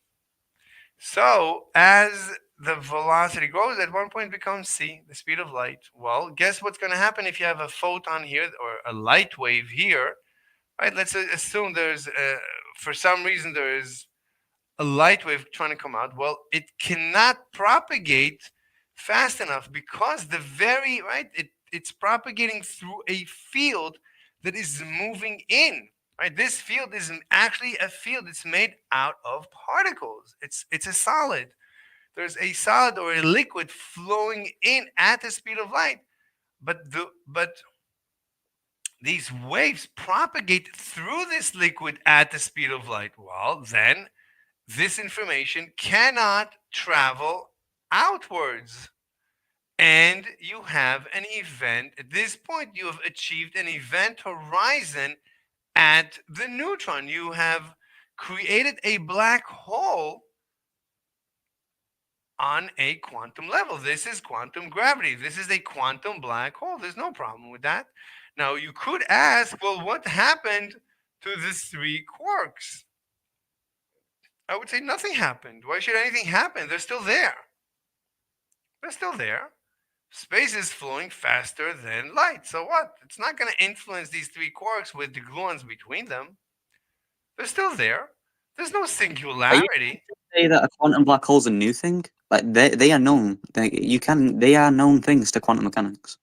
So as the velocity grows, at one point becomes c, the speed of light. Well, guess what's going to happen if you have a photon here or a light wave here, right? Let's assume for some reason there is a light wave trying to come out. Well, it cannot propagate fast enough because it's propagating through a field that is moving in. Right? This field is actually a field that's made out of particles. It's a solid. There's a solid or a liquid flowing in at the speed of light, but these waves propagate through this liquid at the speed of light. Well, then this information cannot travel outwards. And you have an event. At this point, you have achieved an event horizon at the neutron. You have created a black hole on a quantum level. This is quantum gravity. This is a quantum black hole. There's no problem with that. Now, you could ask, well, what happened to the three quarks? I would say nothing happened. Why should anything happen? They're still there. They're still there. Space is flowing faster than light. So what? It's not going to influence these three quarks with the gluons between them. They're still there. There's no Are you singularity. say that a quantum black hole's a new thing? Like they are known. They are known things to quantum mechanics.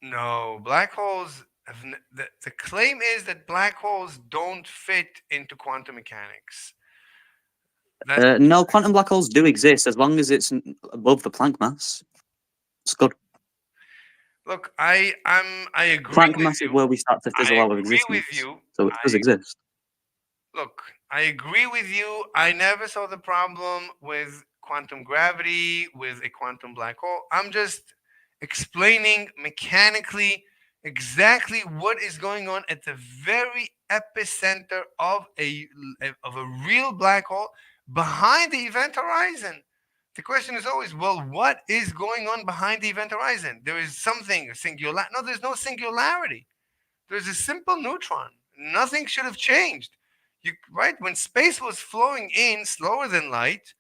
No, black holes. The claim is that black holes don't fit into quantum mechanics. No, quantum black holes do exist as long as it's above the Planck mass. It's good. Look, I agree Planck with mass you. is where we start to fizzle I out of agree existence. with you. So it does exist. Look, I agree with you. I never saw the problem with quantum gravity, with a quantum black hole. I'm just explaining mechanically exactly what is going on at the very epicenter of a real black hole behind the event horizon. The question is always, well, what is going on behind the event horizon? There is something, a singular. No, there's no singularity. There's a simple neutron. Nothing should have changed. Right? When space was flowing in slower than light,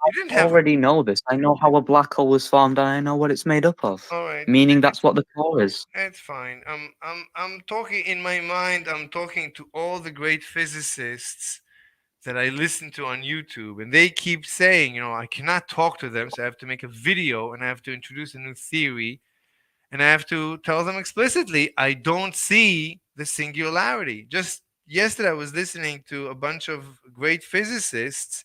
you didn't I have. already know this. I know how a black hole was formed, and I know what it's made up of. All right. Meaning that's what the core is. It's fine. I'm talking in my mind. I'm talking to all the great physicists that I listen to on YouTube, and they keep saying, I cannot talk to them, so I have to make a video and I have to introduce a new theory. and I have to tell them explicitly, I don't see the singularity. Just yesterday, I was listening to a bunch of great physicists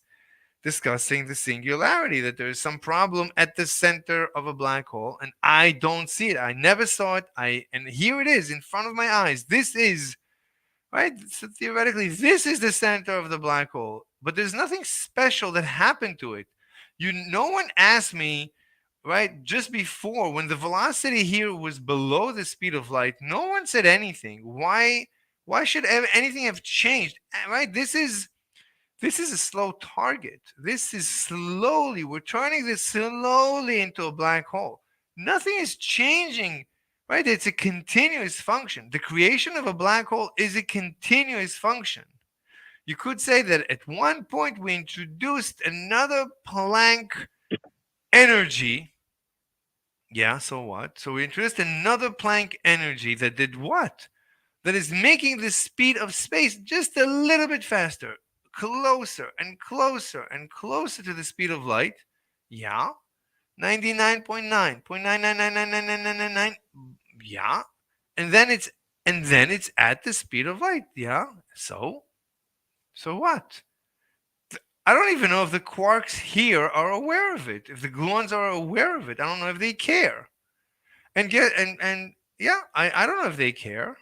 discussing the singularity, that there is some problem at the center of a black hole, and I don't see it. I never saw it. And here it is in front of my eyes. This is right. So theoretically, this is the center of the black hole, but there's nothing special that happened to it. No one asked me, right, just before when the velocity here was below the speed of light. No one said anything. Why should anything have changed? Right? This is a slow target. This is slowly, we're turning this slowly into a black hole. Nothing is changing, right? It's a continuous function. The creation of a black hole is a continuous function. You could say that at one point we introduced another Planck energy. Yeah, so what? So we introduced another Planck energy that did what? That is making the speed of space just a little bit faster, closer and closer and closer to the speed of light. Yeah. 99.9.9999999. Yeah. And then it's at the speed of light. Yeah. So what? I don't even know if the quarks here are aware of it. If the gluons are aware of it, I don't know if they care. And yeah, I don't know if they care.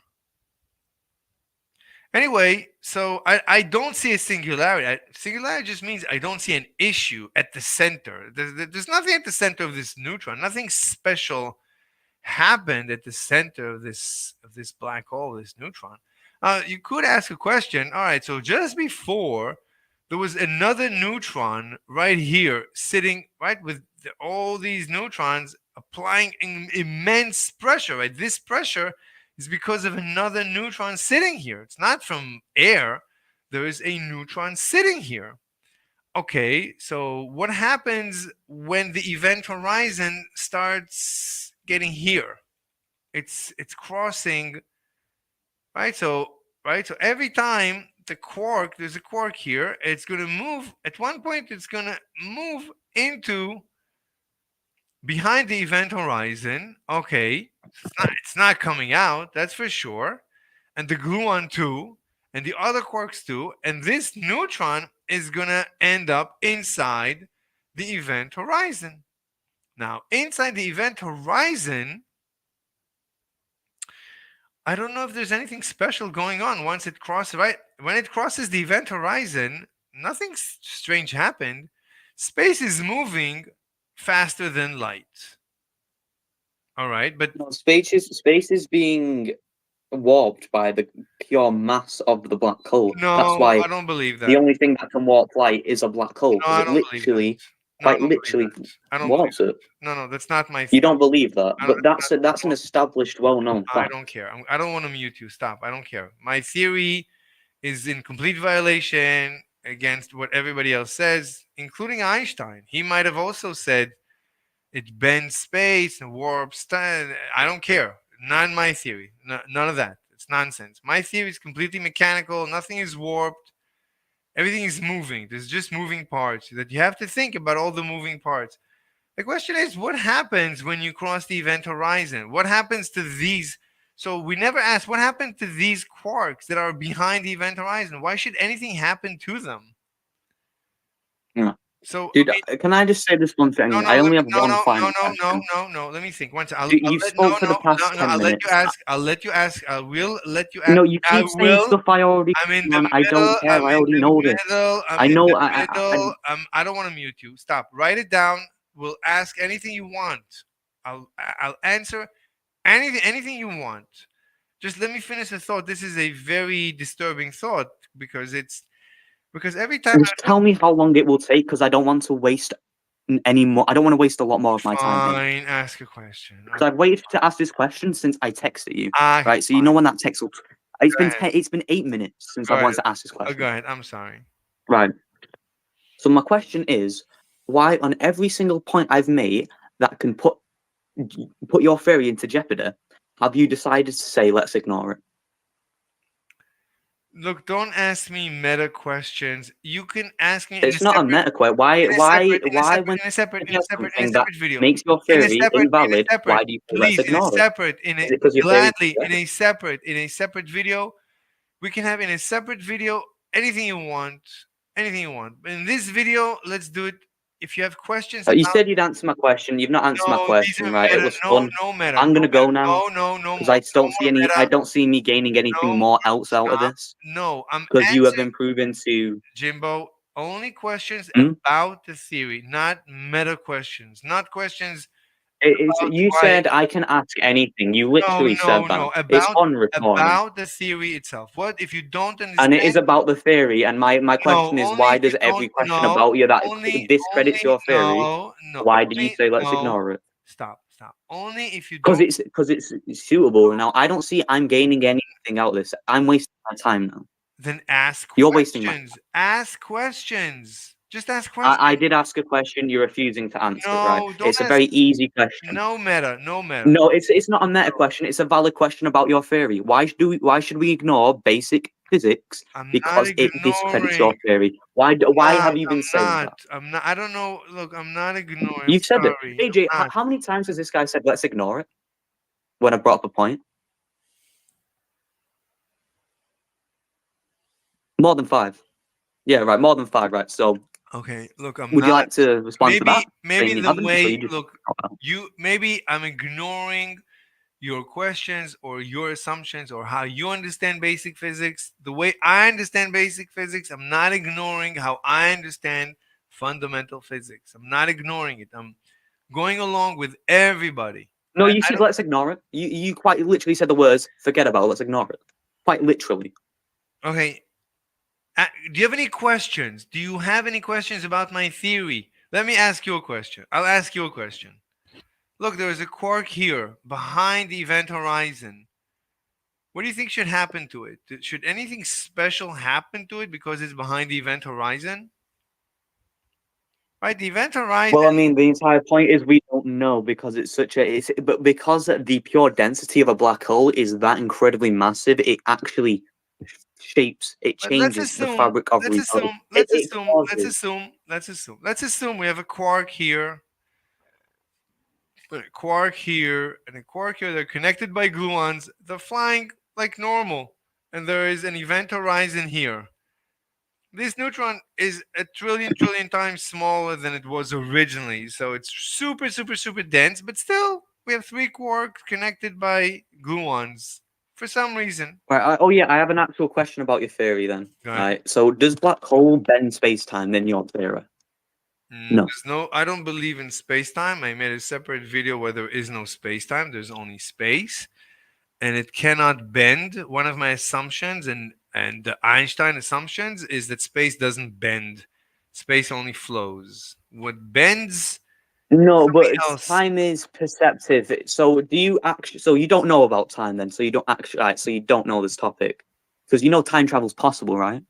Anyway, so I don't see a singularity. Singularity just means I don't see an issue at the center. There's nothing at the center of this neutron. Nothing special happened at the center of this black hole, this neutron. You could ask a question. All right, so just before there was another neutron right here, sitting right with all these neutrons applying immense pressure. Right, this pressure is because of another neutron sitting here. It's not from air. There is a neutron sitting here. Okay, so what happens when the event horizon starts getting here? It's crossing, right? So every time there's a quark here, it's going to move. At one point, it's going to move into behind the event horizon. Okay, it's not coming out, that's for sure. And the gluon too, and the other quarks too. And this neutron is going to end up inside the event horizon. Now, inside the event horizon, I don't know if there's anything special going on once it crosses, right? When it crosses the event horizon, nothing strange happened. Space is moving faster than light. All right, but No, space is being warped by the pure mass of the black hole. That's no, why I don't believe that. the only thing that can warp light is a black hole. No, I It don't believe literally, that. No, I quite don't believe literally, that. I don't warps believe it. that. No, that's not my You theory. don't believe that, I but don't- that's an established, well-known I fact. don't care. I don't want to mute you. Stop. I don't care. My theory is in complete violation against what everybody else says, including Einstein. He might have also said it bends space and warps time. I don't care. Not my theory. None of that. It's nonsense. My theory is completely mechanical. Nothing is warped. Everything is moving. There's just moving parts that you have to think about all the moving parts. The question is, what happens when you cross the event horizon? What happens to these? So we never asked what happened to these quarks that are behind the event horizon. Why should anything happen to them? Yeah. So Dude, can I just say this one thing? no, I only have one no, final question. no. Let me think. Once You've spoke for the past 10 I'll let minutes. you ask. I'll let you ask. I will let you ask. No, you I keep saying will. stuff I already I'm in man, the I don't middle. care. I'm I in already the know this. middle. I'm I in know. the middle. I don't want to mute you. Stop. Write it down. We'll ask anything you want. I'll answer anything you want. Just let me finish the thought. This is a very disturbing thought because every time Just tell me how long it will take, because I don't want to waste any more. I don't want to waste a lot more of my time here. fine, ask a question. Because I've waited to ask this question since I texted you. Ah, Right, so you know when that text will. It's Go been ahead. it's been 8 minutes since Go I've wanted ahead. to ask this Oh, question. go ahead. I'm sorry. Right. So my question is, why on every single point I've made that can put your theory into jeopardy, have you decided to say let's ignore it? Look, don't ask me meta questions. You can ask me in a It's not a separate, meta question. Why when you have something that video. makes your In a theory separate, in a invalid, separate, why do you say let's please, in a ignore it? separate, in Is a it because your theory is gladly, correct? in a separate video, we can have in a separate video anything you want, anything you want. But in this video, let's do it. If you have questions You about, said you'd answer my question. You've not answered my no, these question, are right? It meta, was no, fun. no meta, I'm no gonna meta, go now no because I more, just no don't see more any. I meta, don't see me gaining no anything more, more else out of stop. this No, I'm because you have answering, been proven to. Jimbo, only questions Hmm? about the theory, not meta questions, not questions It's about you why. said I can ask anything. You No, literally said no, that. no. It's on recording. About the theory itself. What if you don't And it is understand? about the theory. And my No, question is, only why if you does don't every question know. about you that discredits Only your theory, no, no. why do you Only say let's no. ignore it? Stop. Only if you Because don't it's suitable. Now I don't see I'm gaining anything out of this. I'm wasting my time now. then ask You're wasting my. questions. Ask questions. Just ask I questions. did ask a question. You're refusing to answer it. Right? No, don't It's a ask. very easy question. No meta. No meta. No, it's not a meta question. It's a valid question about your theory. Why should we ignore basic physics I'm not because it discredits ignoring. your theory? Why have you been saying that? I'm not. I don't know. Look, I'm not ignoring. You've I'm said it. sorry. AJ, I'm not. how many times has this guy said let's ignore it when I brought up a point? More than five. Yeah, right. More than five, right. So Okay, look, I'm would you not. like to respond to that? Maybe Saying you the haven't, or way. you just Look, maybe I'm ignoring your questions or your assumptions or how you understand basic physics. The way I understand basic physics, I'm not ignoring how I understand fundamental physics. I'm not ignoring it. I'm going along with everybody. No, you I said don't. let's ignore it. You quite literally said the words forget about it, let's ignore it. Quite literally. Okay. Do you have any questions? Do you have any questions about my theory? Let me ask you a question. I'll ask you a question. Look, there is a quark here behind the event horizon. What do you think should happen to it? Should anything special happen to it because it's behind the event horizon? Right, the event horizon. Well, I mean, the entire point is we don't know because it's such a but because the pure density of a black hole is that incredibly massive, it actually shapes, it But let's changes the assume. fabric of Let's reality. assume. It, Let's it assume. Let's causes. assume. Let's assume. Let's assume we have a quark here, a quark here, and a quark here. They're connected by gluons. They're flying like normal, and there is an event horizon here. This neutron is a trillion times smaller than it was originally, so it's super dense, but still we have three quarks connected by gluons for some reason. Right. Oh yeah, I have an actual question about your theory then. Go ahead. Right. So does black hole bend space time in your theory? No. There's no, I don't believe in space time. I made a separate video where there is no space time, there's only space, and it cannot bend. One of my assumptions and the Einstein assumptions is that space doesn't bend. Space only flows. What bends No, something but else. time is perceptive. So do you actually? So you don't know about time then? So you don't actually? Right, so you don't know this topic because you know time travel's possible, right?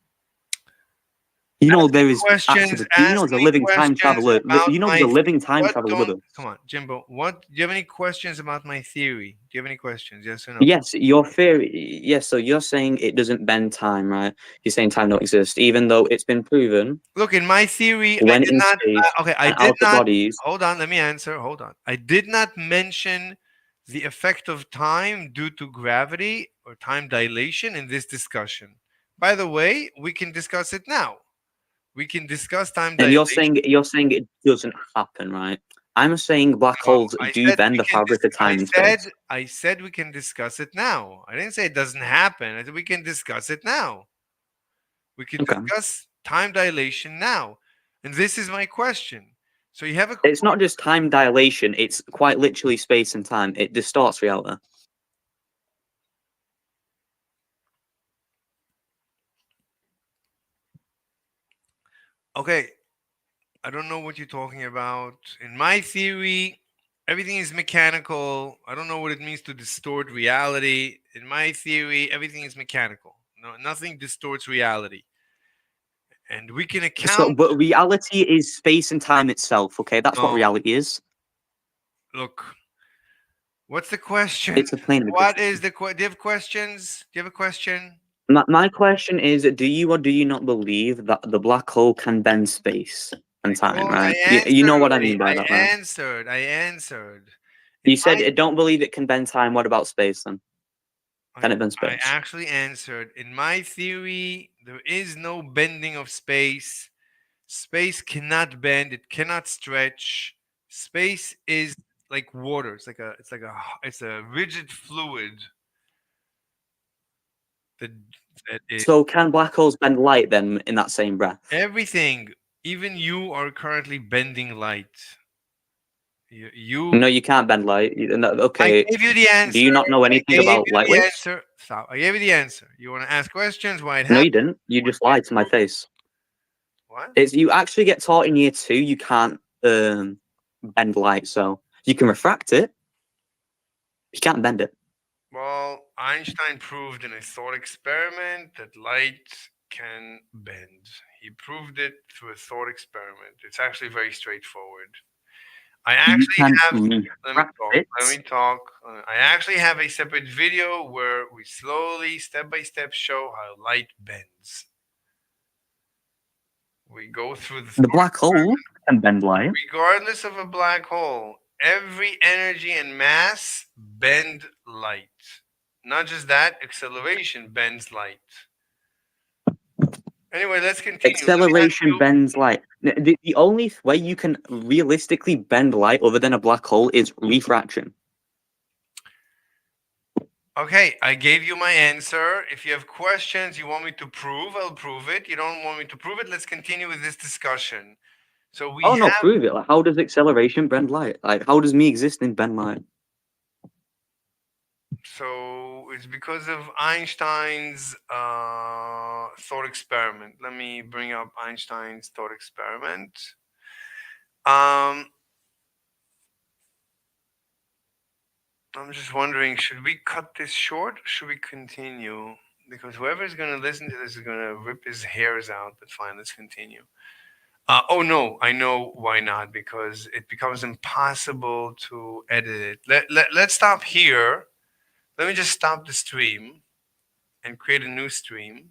You know there is Questions. actually. You know Ask there's a me living time questions traveler. about You know my. there's a living time What traveler with don't us. come on, Jimbo? What do you have any questions about my theory? Do you have any questions? Yes or no? Yes, your theory. Yes, so you're saying it doesn't bend time, right? You're saying time don't exist, even though it's been proven Look, in my theory, I when did in not. space Okay, I and did outer not. bodies. Hold on, let me answer. Hold on. I did not mention the effect of time due to gravity or time dilation in this discussion. By the way, we can discuss it now. We can discuss time And dilation. you're saying it doesn't happen, right? I'm saying black No, holes I do said bend we the can. fabric of time and space. I said we can discuss it now. I didn't say it doesn't happen. I said we can discuss it now. We can Okay. discuss time dilation now. And this is my question. So you have a It's not just time dilation, it's quite literally space and time. It distorts reality. okay. I don't know what you're talking about. In my theory, everything is mechanical. I don't know what it means to distort reality. In my theory, everything is mechanical. No, nothing distorts reality. And we can So, account. but reality is space and time itself, okay? That's what No, reality is. look. What's the question? It's a plane of What existence. is the do you have questions? Do you have a question? My question is, do you or do you not believe that the black hole can bend space and I time, told, I right? You answered know what I already. mean by that, I right? answered. I answered. In You said my, it don't believe it can bend time. What about space then? Can it bend I space? actually answered. In my theory, there is no bending of space. Space cannot bend. It cannot stretch. Space is like water. It's a rigid fluid that that is So can black holes bend light then in that same breath? everything. Even you are currently bending light. You No, you can't bend light. I Okay, gave you the do answer. you not know I anything gave about you light the waves? answer. Stop. I gave you the answer. You want to ask questions? Why it No, you happened? didn't. You What just can you lied to my prove? face. What? It's you actually get taught in year two you can't bend light, so you can refract it. You can't bend it. Well, Einstein proved in a thought experiment that light can bend. He proved it through a thought experiment. It's actually very straightforward. I You actually can have, let me refract talk. it. Let me talk. I actually have a separate video where we slowly, step by step, show how light bends. We go through the The thought black hole can bend light. regardless of a black hole, every energy and mass bend light. Not just that, acceleration bends light. Anyway, let's continue. Let me ask Acceleration you. bends light. The only way you can realistically bend light other than a black hole is refraction. Okay, I gave you my answer. If you have questions you want me to prove, I'll prove it. You don't want me to prove it, let's continue with this discussion. So we Oh no, have, prove it. Like, how does acceleration bend light? Like, how does me existing bend light? so it's because of Einstein's thought experiment. Let me bring up Einstein's thought experiment. Um, I'm just wondering, should we cut this short or should we continue? Because whoever's going to listen to this is going to rip his hairs out. But fine, let's continue. Oh no, I know why not. Because it becomes impossible to edit it. Let's stop here. Let me just stop the stream and create a new stream.